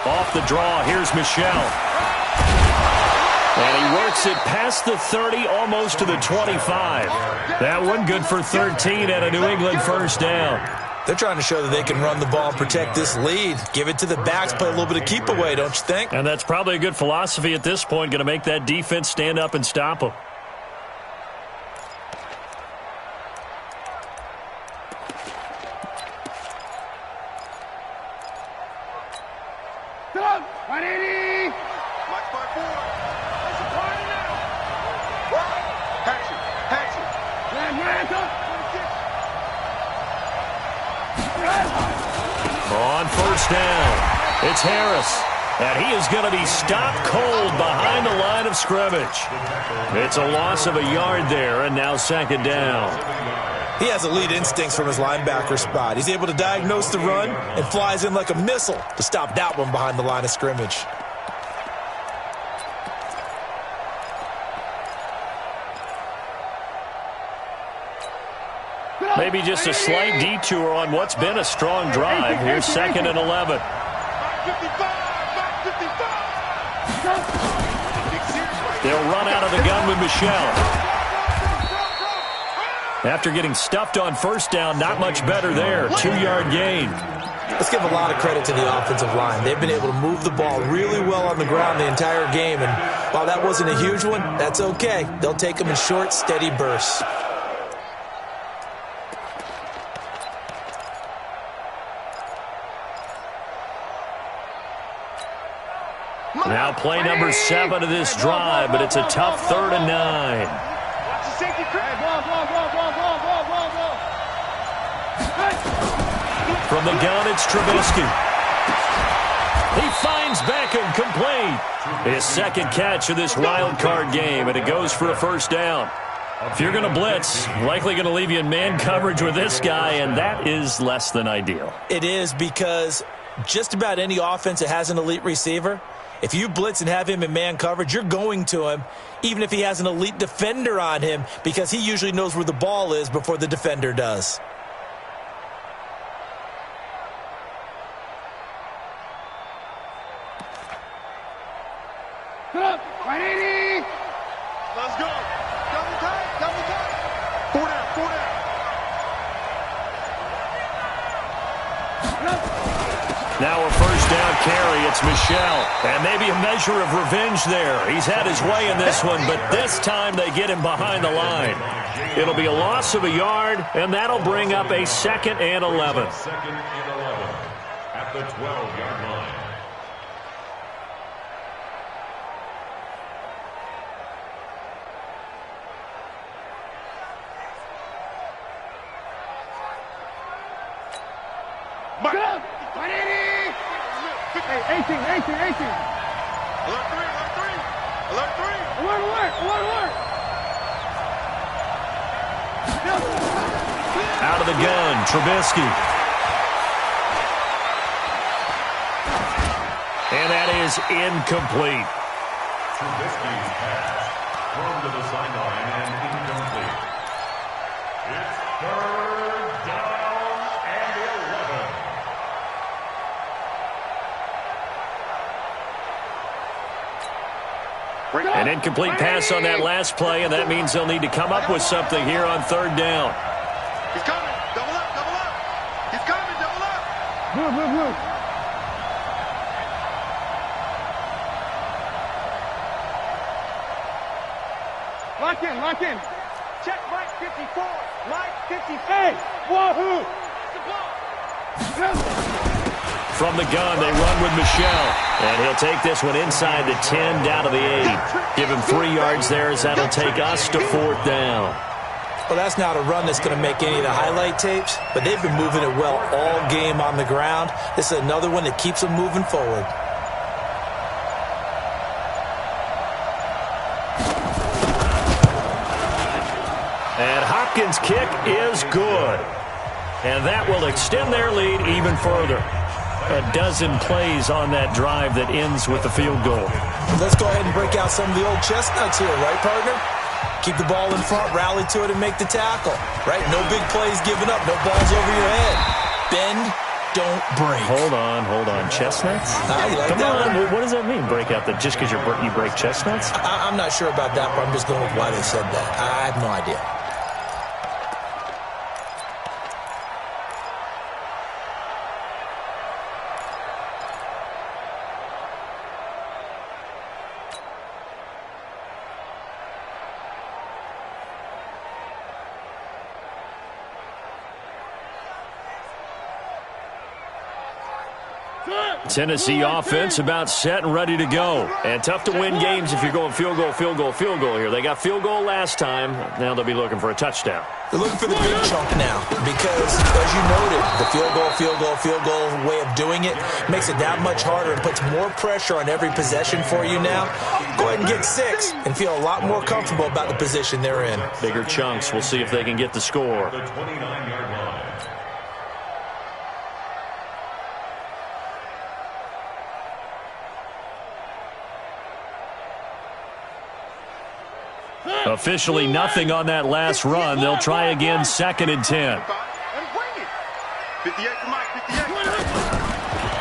Off the draw, here's Michel. And he works it past the 30, almost to the 25. That one good for 13 and a New England 1st down. They're trying to show that they can run the ball and protect this lead. Give it to the backs, play a little bit of keep away, don't you think? And that's probably a good philosophy at this point, going to make that defense stand up and stop them. On 1st down, it's Harris, and he is going to be stopped cold behind the line of scrimmage. It's a loss of a yard there, and now 2nd down. He has elite instincts from his linebacker spot. He's able to diagnose the run and flies in like a missile to stop that one behind the line of scrimmage. Maybe just a slight detour on what's been a strong drive. Here's 2nd and 11. They'll run out of the gun with Michel. After getting stuffed on 1st down, not much better there. 2-yard gain. Let's give a lot of credit to the offensive line. They've been able to move the ball really well on the ground the entire game. And while that wasn't a huge one, that's okay. They'll take them in short, steady bursts. Now play number 7 of this drive, but it's a tough 3rd and 9. That's a safety crack. Hey, ball. From the gun, it's Trubisky. He finds Beckham complete. His second catch of this wild card game, and it goes for a first down. If you're going to blitz, likely going to leave you in man coverage with this guy, and that is less than ideal. It is, because just about any offense that has an elite receiver, if you blitz and have him in man coverage, you're going to him, even if he has an elite defender on him, because he usually knows where the ball is before the defender does. Let's go. Double time. 4 down. Now a first down carry. It's Michel. And maybe a measure of revenge there. He's had his way in this one, but this time they get him behind the line. It'll be a loss of a yard, and that'll bring up a 2nd and 11. Second and 11 at the 12-yard line. Hey, 18. Alert 3. Alert. Out of the gun, Trubisky. And that is incomplete. Trubisky's pass thrown to the sideline and incomplete. It's 3rd down and 11. An incomplete pass on that last play, and that means they'll need to come up with something here on 3rd down. He's coming. Double up. He's coming. Double up. Move. Lock in. Check Mike 54. Mike 58. Wahoo! From the gun, they run with Michel. And he'll take this one inside the 10, down to the 8. Give him 3 yards there, as that'll take us to 4th down. Well, that's not a run that's going to make any of the highlight tapes, but they've been moving it well all game on the ground. This is another one that keeps them moving forward. And Hopkins' kick is good. And that will extend their lead even further. A dozen plays on that drive that ends with the field goal. Let's go ahead and break out some of the old chestnuts here, right, partner? Keep the ball in front, rally to it, and make the tackle, right? No big plays given up, no balls over your head. Bend, don't break. Hold on. Chestnuts? Like Come on, what does that mean, break out? That just because you break chestnuts? I'm not sure about that, but I'm just going with why they said that. I have no idea. Tennessee offense about set and ready to go. And tough to win games if you're going field goal here. They got field goal last time. Now they'll be looking for a touchdown. They're looking for the big chunk now because, as you noted, the field goal way of doing it makes it that much harder and puts more pressure on every possession for you now. Go ahead and get 6 and feel a lot more comfortable about the position they're in. Bigger chunks. We'll see if they can get the score. The 29-yard line. Officially nothing on that last run. They'll try again, 2nd and 10.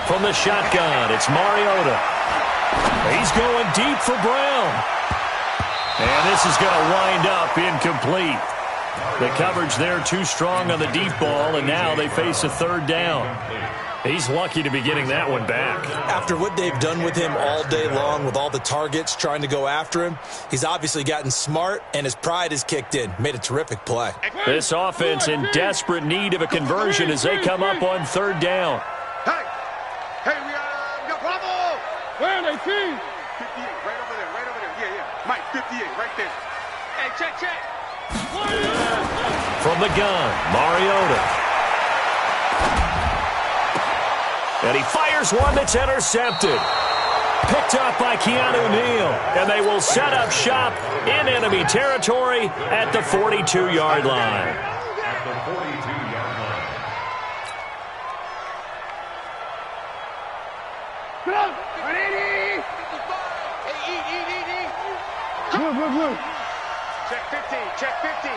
From the shotgun, it's Mariota. He's going deep for Brown. And this is going to wind up incomplete. The coverage there too strong on the deep ball, and now they face a 3rd down. He's lucky to be getting that one back. After what they've done with him all day long with all the targets trying to go after him, he's obviously gotten smart, and his pride has kicked in. Made a terrific play. This offense in desperate need of a conversion as they come up on 3rd down. Hey, we got Bravo! Where are they, team? 58, right over there. Yeah. Mike, 58, right there. Hey, check. From the gun, Mariota. And he fires one that's intercepted. Picked up by Keanu Neal. And they will set up shop in enemy territory at the 42-yard line. At the 42-yard line. Move. Check 50, check 50.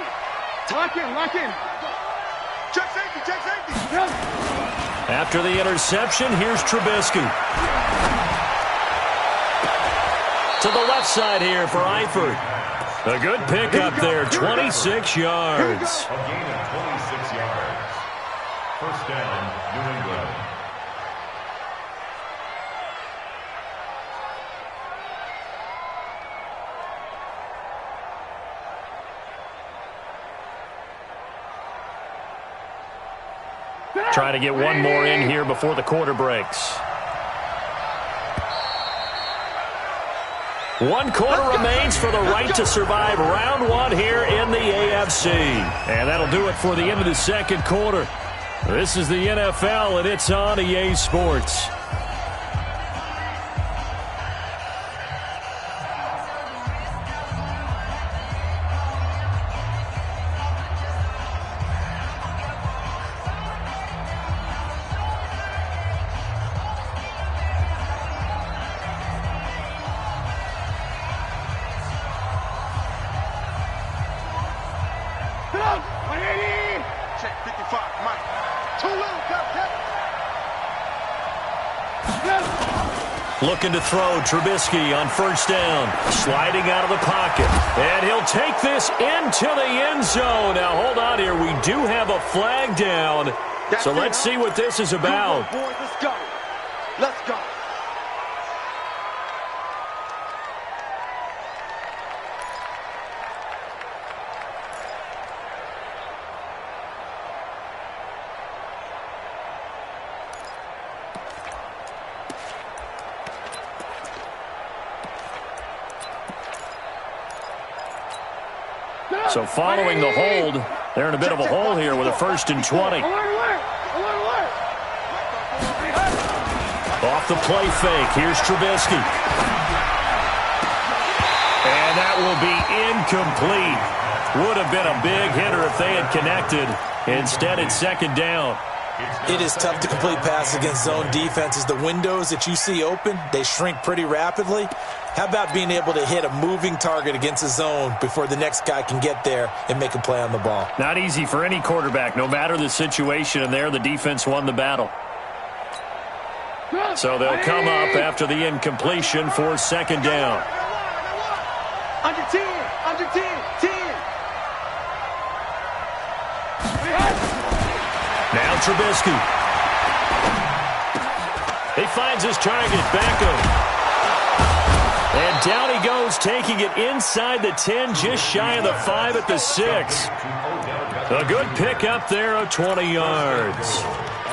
Lock in. Check safety. After the interception, here's Trubisky. To the left side here for Eifert. A good pickup there, 26 yards. A gain of 26 yards. First down, New England. Trying to get one more in here before the quarter breaks. 1 quarter remains for the right to survive round 1 here in the AFC. And that'll do it for the end of the second quarter. This is the NFL, and it's on EA Sports. Check 55, Mike. Too little, Captain. Looking to throw, Trubisky on first down. Sliding out of the pocket. And he'll take this into the end zone. Now, hold on here. We do have a flag down. So let's see what this is about. Boys, let's go. So following the hold, they're in a bit of a hole here with a 1st and 20. Off the play fake, here's Trubisky. And that will be incomplete. Would have been a big hitter if they had connected. Instead, it's 2nd down. It is tough to complete passes against zone defenses. The windows that you see open, they shrink pretty rapidly. How about being able to hit a moving target against a zone before the next guy can get there and make a play on the ball? Not easy for any quarterback, no matter the situation, and there the defense won the battle. So they'll come up after the incompletion for 2nd down. Under 10. Now Trubisky. He finds his target, Beckham. And down he goes, taking it inside the 10, just shy of the 5 at the 6. A good pickup there of 20 yards.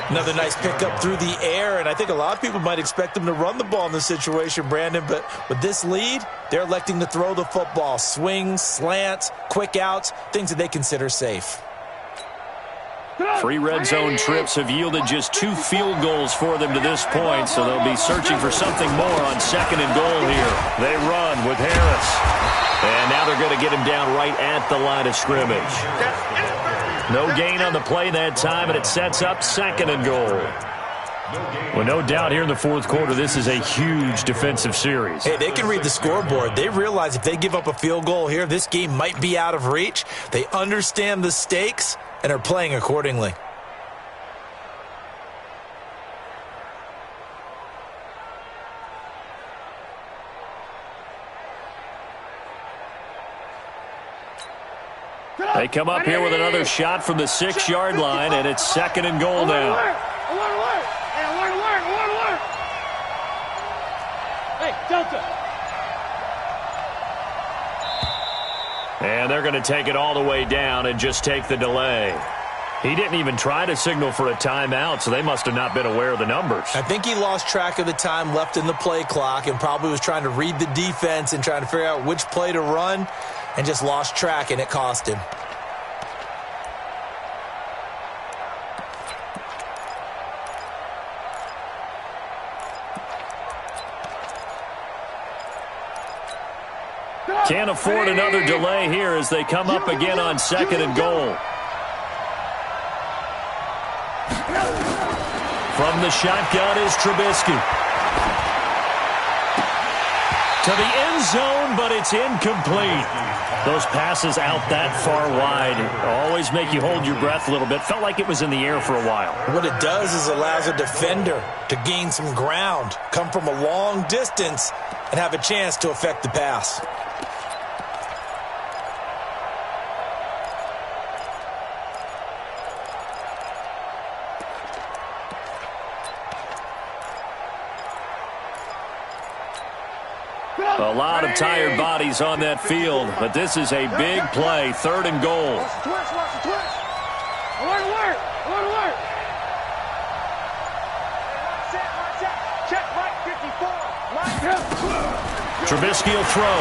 Another nice pickup through the air, and I think a lot of people might expect them to run the ball in this situation, Brandon, but with this lead, they're electing to throw the football. Swings, slants, quick outs, things that they consider safe. 3 red zone trips have yielded just 2 field goals for them to this point, so they'll be searching for something more on 2nd and goal here. They run with Harris. And now they're going to get him down right at the line of scrimmage. No gain on the play that time, and it sets up 2nd and goal. Well, no doubt here in the 4th quarter, this is a huge defensive series. Hey, they can read the scoreboard. They realize if they give up a field goal here, this game might be out of reach. They understand the stakes and are playing accordingly. They come up here with another shot from the 6-yard line, and it's 2nd and goal now. Hey, Delta. And they're going to take it all the way down and just take the delay. He didn't even try to signal for a timeout, so they must have not been aware of the numbers. I think he lost track of the time left in the play clock and probably was trying to read the defense and trying to figure out which play to run and just lost track, and it cost him. Can't afford another delay here as they come up again on 2nd and goal. From the shotgun is Trubisky. To the end zone, but it's incomplete. Those passes out that far wide always make you hold your breath a little bit. Felt like it was in the air for a while. What it does is allows a defender to gain some ground, come from a long distance, and have a chance to affect the pass. A lot of tired bodies on that field, but this is a big play, 3rd and goal. Alert! Check right 54. Trubisky will throw.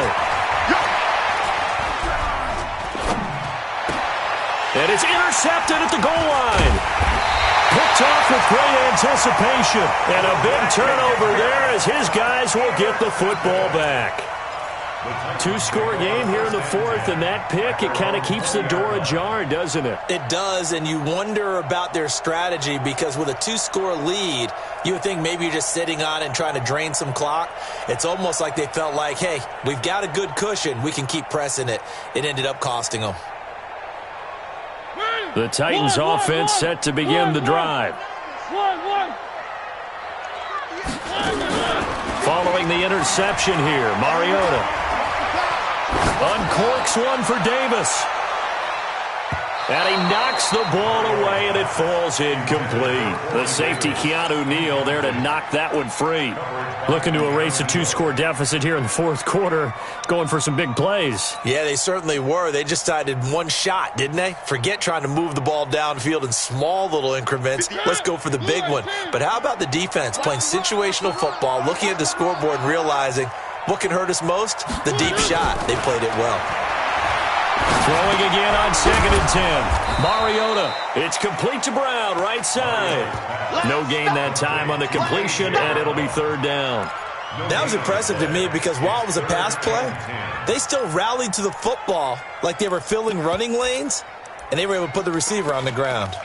And it's intercepted at the goal line. Picked off with great anticipation. And a big turnover there as his guys will get the football back. 2-score game here in the 4th, and that pick, it kind of keeps the door ajar, doesn't it? It does, and you wonder about their strategy because with a 2-score lead, you would think maybe you're just sitting on it and trying to drain some clock. It's almost like they felt like, hey, we've got a good cushion. We can keep pressing it. It ended up costing them. The Titans offense set to begin the drive. Following the interception here, Mariota uncorks one for Davis. And he knocks the ball away, and it falls incomplete. The safety, Keanu Neal, there to knock that one free. Looking to erase a 2-score deficit here in the 4th quarter, going for some big plays. Yeah, they certainly were. They just decided one shot, didn't they? Forget trying to move the ball downfield in small little increments. Let's go for the big one. But how about the defense playing situational football, looking at the scoreboard and realizing what can hurt us most? The deep shot. They played it well. Throwing again on 2nd and 10. Mariota. It's complete to Brown, right side. No gain that time on the completion, and it'll be 3rd down. That was impressive to me because while it was a pass play, they still rallied to the football like they were filling running lanes, and they were able to put the receiver on the ground.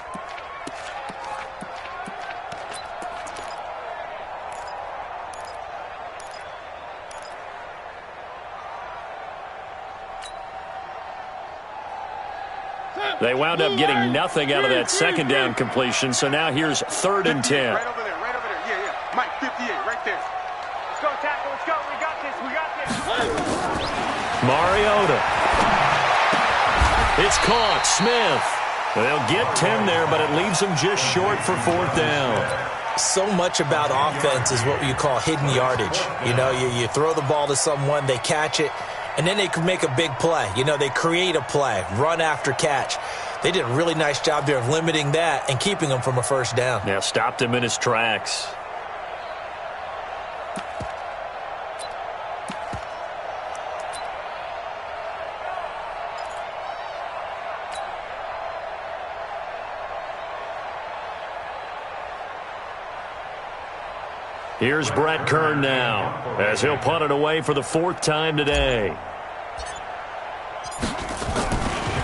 They wound up getting nothing out of that 2nd down completion, so now here's 3rd and 10. Right over there. Yeah. Mike, 58, right there. Let's go, tackle. Let's go. We got this. Mariota. It's caught. Smith. They'll get 10 there, but it leaves them just short for 4th down. So much about offense is what you call hidden yardage. You know, you throw the ball to someone, they catch it, and then they can make a big play. You know, they create a play, run after catch. They did a really nice job there of limiting that and keeping him from a 1st down. Yeah, stopped him in his tracks. Here's Brett Kern now as he'll punt it away for the 4th time today.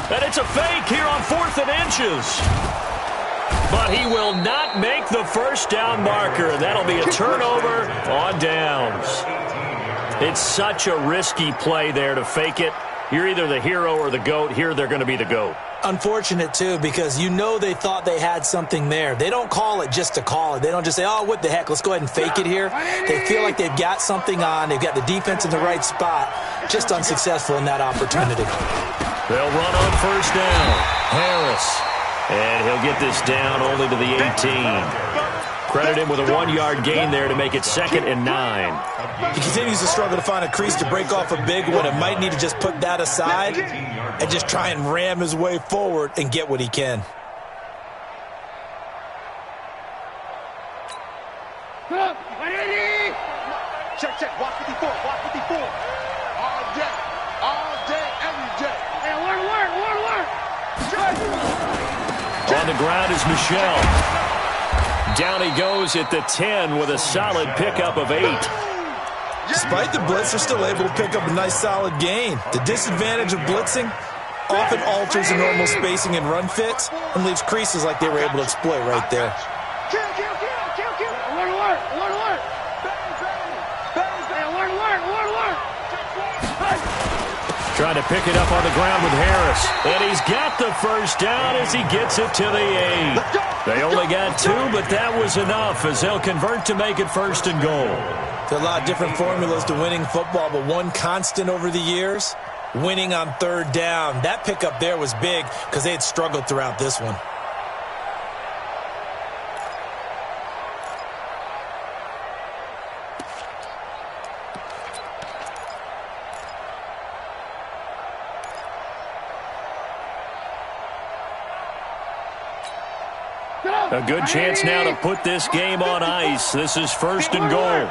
And it's a fake here on 4th and inches. But he will not make the 1st down marker. And that'll be a turnover on downs. It's such a risky play there to fake it. You're either the hero or the GOAT. Here they're going to be the GOAT. Unfortunate, too, because you know they thought they had something there. They don't call it just to call it. They don't just say, oh, what the heck, let's go ahead and fake it here. They feel like they've got something on. They've got the defense in the right spot. Just unsuccessful in that opportunity. They'll run on 1st down. Harris. And he'll get this down only to the 18. Credit him with a 1-yard gain there to make it 2nd and 9. He continues to struggle to find a crease to break off a big one and might need to just put that aside and just try and ram his way forward and get what he can. on the ground is Michel. Down he goes at the 10 with a solid pickup of 8. Despite the blitz, they're still able to pick up a nice solid gain. The disadvantage of blitzing often alters the normal spacing and run fits and leaves creases like they were able to exploit right there. Trying to pick it up on the ground with Harris. And he's got the first down as he gets it to the 8. They only got 2, but that was enough as they'll convert to make it 1st and goal. There are a lot of different formulas to winning football, but one constant over the years, winning on 3rd down. That pickup there was big because they had struggled throughout this one. A good chance now to put this game on ice. This is 1st and goal.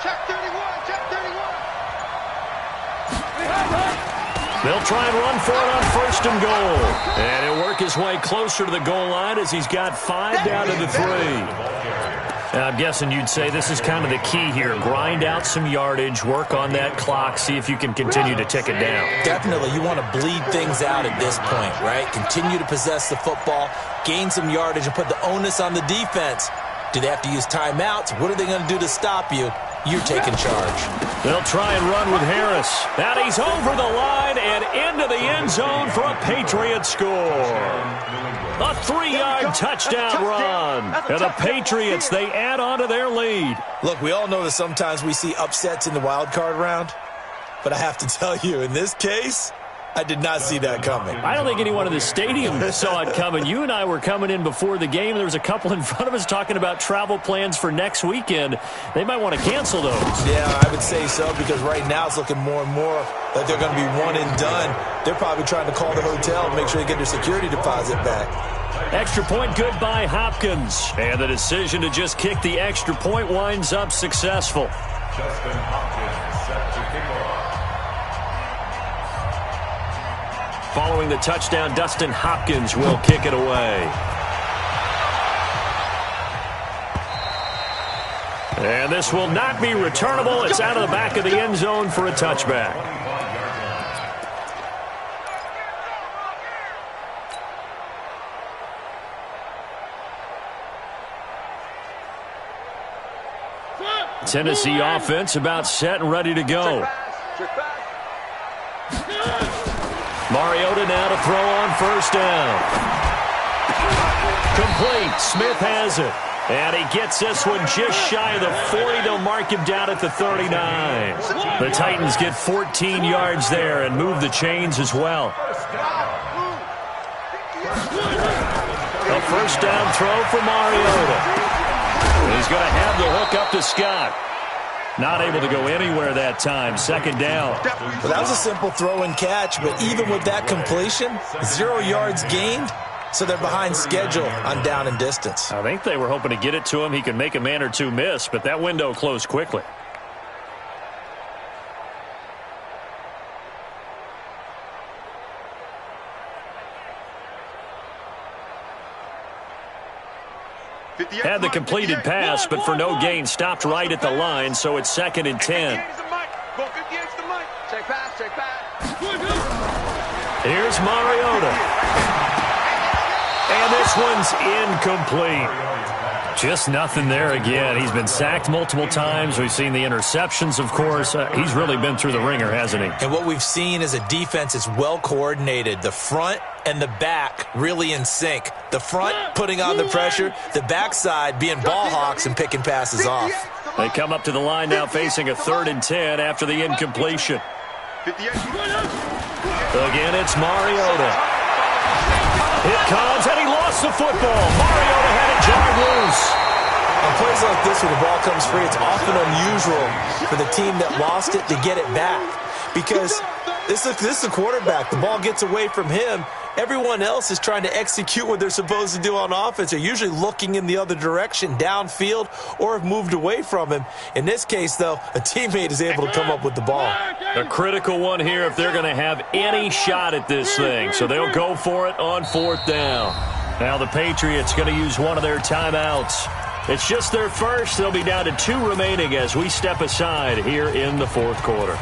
Check 31, check 31. They'll try and run for it on 1st and goal. And he'll work his way closer to the goal line as he's got 5 down to the 3. I'm guessing you'd say this is kind of the key here. Grind out some yardage, work on that clock, see if you can continue to tick it down. Definitely, you want to bleed things out at this point, right? Continue to possess the football, gain some yardage, and put the onus on the defense. Do they have to use timeouts? What are they going to do to stop you? You're taking charge. They'll try and run with Harris. And he's over the line and into the end zone for a Patriots score. A 3-yard touchdown run. And the Patriots, they add on to their lead. Look, we all know that sometimes we see upsets in the wild card round. But I have to tell you, in this case, I did not see that coming. I don't think anyone in the stadium saw it coming. You and I were coming in before the game. There was a couple in front of us talking about travel plans for next weekend. They might want to cancel those. Yeah, I would say so, because right now it's looking more and more like they're going to be one and done. They're probably trying to call the hotel and make sure they get their security deposit back. Extra point good by Hopkins. And the decision to just kick the extra point winds up successful. Justin Hopkins set to kick off. Following the touchdown, Dustin Hopkins will kick it away. And this will not be returnable. It's out of the back of the end zone for a touchback. Tennessee offense about set and ready to go. Mariota now to throw on 1st down. Complete. Smith has it. And he gets this one just shy of the 40. They'll mark him down at the 39. The Titans get 14 yards there and move the chains as well. A 1st down throw for Mariota. He's going to have the hook up to Scott. Not able to go anywhere that time. 2nd down. Well, that was a simple throw and catch, but even with that completion, 0 yards gained, so they're behind schedule on down and distance. I think they were hoping to get it to him. He could make a man or two miss, but that window closed quickly. Had the completed pass, but for no gain, stopped right at the line, so it's 2nd and 10. Here's Mariota. And this one's incomplete. Just nothing there again. He's been sacked multiple times. We've seen the interceptions, of course. He's really been through the ringer, hasn't he? And what we've seen is a defense is well coordinated. The front and the back really in sync. The front putting on the pressure, the backside being ball hawks and picking passes off. They come up to the line now facing a 3rd and 10 after the incompletion. Again, it's Mariota. It comes, and he lost the football. Mariota had it jarred loose. On plays like this where the ball comes free, it's often unusual for the team that lost it to get it back. Because this is the quarterback. The ball gets away from him, everyone else is trying to execute what they're supposed to do on offense. They're usually looking in the other direction, downfield, or have moved away from him. In this case, though, a teammate is able to come up with the ball. A critical one here if they're going to have any shot at this thing. So they'll go for it on 4th down. Now the Patriots going to use one of their timeouts. It's just their first. They'll be down to 2 remaining as we step aside here in the 4th quarter.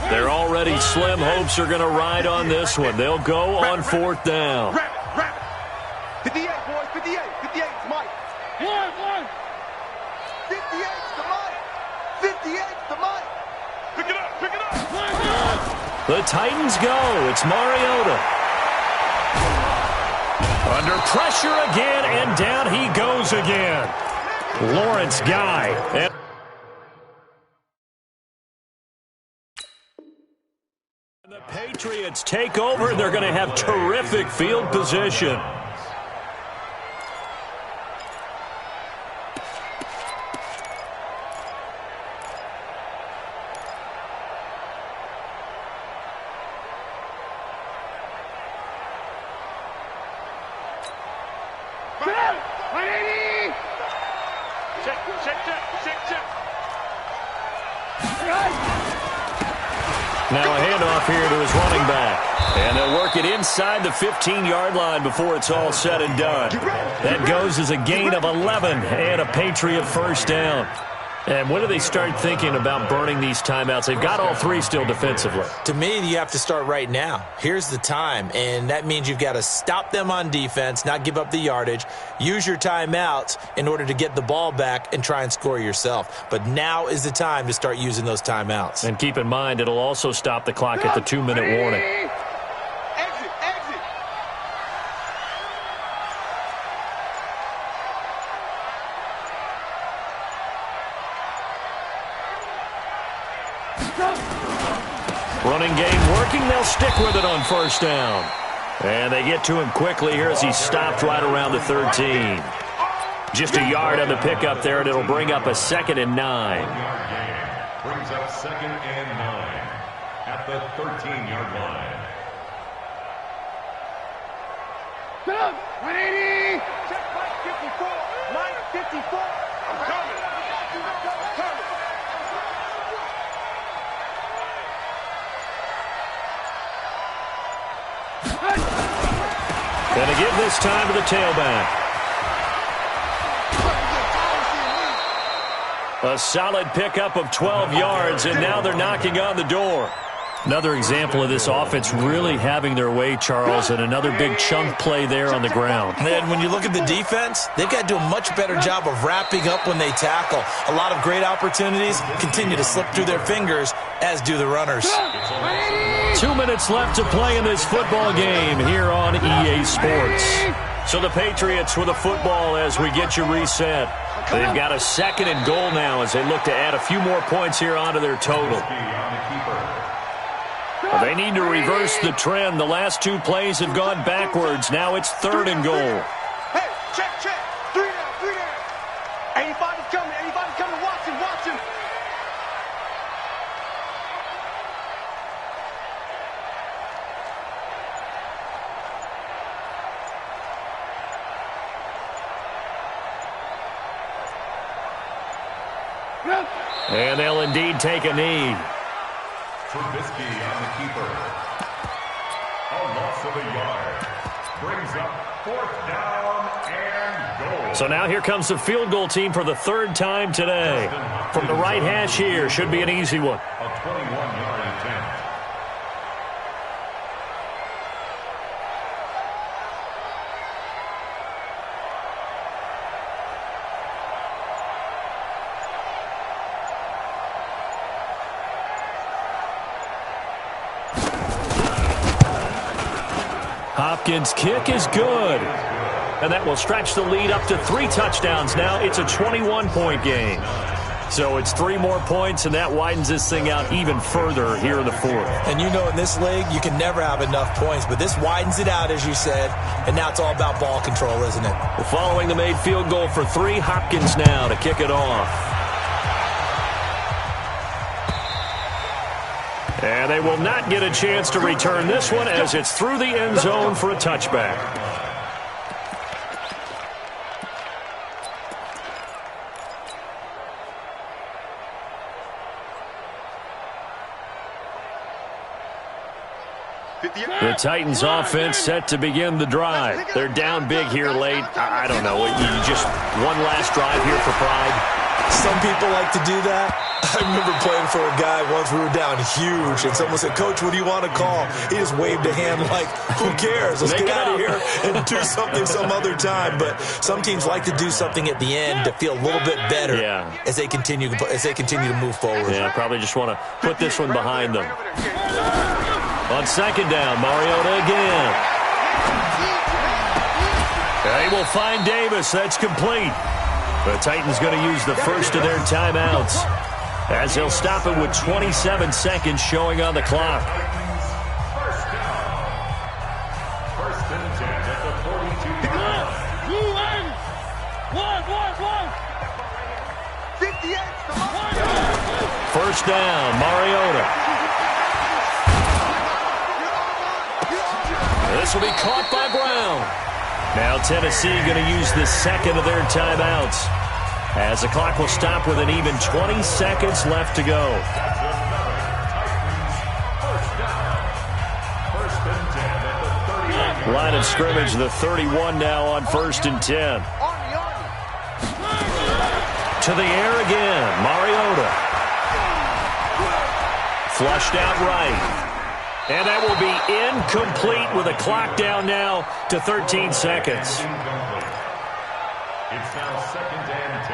They're already slim. Hopes are going to ride on this one. They'll go on 4th down. 58, boys, 58. 58's Mike. 58's the Mike. 58's the Mike. Pick it up, pick it up. The Titans go. It's Mariota. Under pressure again, and down he goes again. Lawrence Guy. And the Patriots take over. They're going to have terrific field position. Now a handoff here to his running back. And they'll work it inside the 15-yard line before it's all said and done. That goes as a gain of 11 and a Patriot first down. And when do they start thinking about burning these timeouts? They've got all 3 still defensively. To me, you have to start right now. Here's the time, and that means you've got to stop them on defense, not give up the yardage, use your timeouts in order to get the ball back and try and score yourself. But now is the time to start using those timeouts. And keep in mind, it'll also stop the clock at the 2-minute warning. Exit, exit. Running game working. They'll stick with it on first down. And they get to him quickly here as he stopped right around the 13. Just a yard on the pickup there, and it'll bring up a 2nd and 9. Brings up 2nd and 9 at the 13-yard line. 180. Check Mike 54. Mike 54. I'm coming. Gonna give this time to the tailback. A solid pickup of 12 yards, and now they're knocking on the door. Another example of this offense really having their way, Charles, and another big chunk play there on the ground. And when you look at the defense, they've got to do a much better job of wrapping up when they tackle. A lot of great opportunities continue to slip through their fingers, as do the runners. 2 minutes left to play in this football game here on EA Sports. So the Patriots with a football as we get you reset. They've got a 2nd and goal now as they look to add a few more points here onto their total. They need to reverse the trend. The last 2 plays have gone backwards. Now it's 3rd and goal. Hey, check, check. 3 down, 3 down. 85 is coming, 85 is coming. Watch him, watch him. And they'll indeed take a knee. Trubisky on the keeper. A loss of a yard. Brings up 4th down and goal. So now here comes the field goal team for the 3rd time today. From the right hash here, should be an easy one. A 21-yard attempt. Hopkins' kick is good. And that will stretch the lead up to 3 touchdowns now. It's a 21-point game. So it's 3 more points, and that widens this thing out even further here in the fourth. And you know in this league, you can never have enough points, but this widens it out, as you said, and now it's all about ball control, isn't it? Well, following the made field goal for 3, Hopkins now to kick it off. And they will not get a chance to return this one as it's through the end zone for a touchback. The Titans offense set to begin the drive. They're down big here late. I don't know. You just one last drive here for pride. Some people like to do that. I remember playing for a guy once. We were down huge, and someone said, "Coach, what do you want to call?" He just waved a hand like, "Who cares? Let's get out of here and do something some other time." But some teams like to do something at the end to feel a little bit better as they continue to move forward. Yeah, probably just want to put this one behind them. On second down, Mariota again. They will find Davis. That's complete. The Titans going to use the first of their timeouts as they'll stop it with 27 seconds showing on the clock. First and 10 at the 42-yard line. 58. First down, Mariota. This will be caught by Brown. Now Tennessee going to use the second of their timeouts as the clock will stop with an even 20 seconds left to go. Line of scrimmage, the 31 now on 1st and 10. To the air again, Mariota. Flushed out right. And that will be incomplete with a clock down now to 13 seconds. It's now 2nd and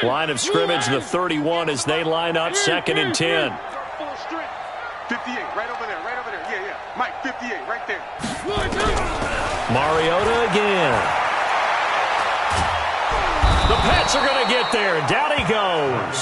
10. Line of scrimmage, the 31 as they line up 2nd and 10. 58, right over there, right over there. Yeah, yeah. Mike, 58, right there. Mariota again. The Pats are going to get there. Down he goes.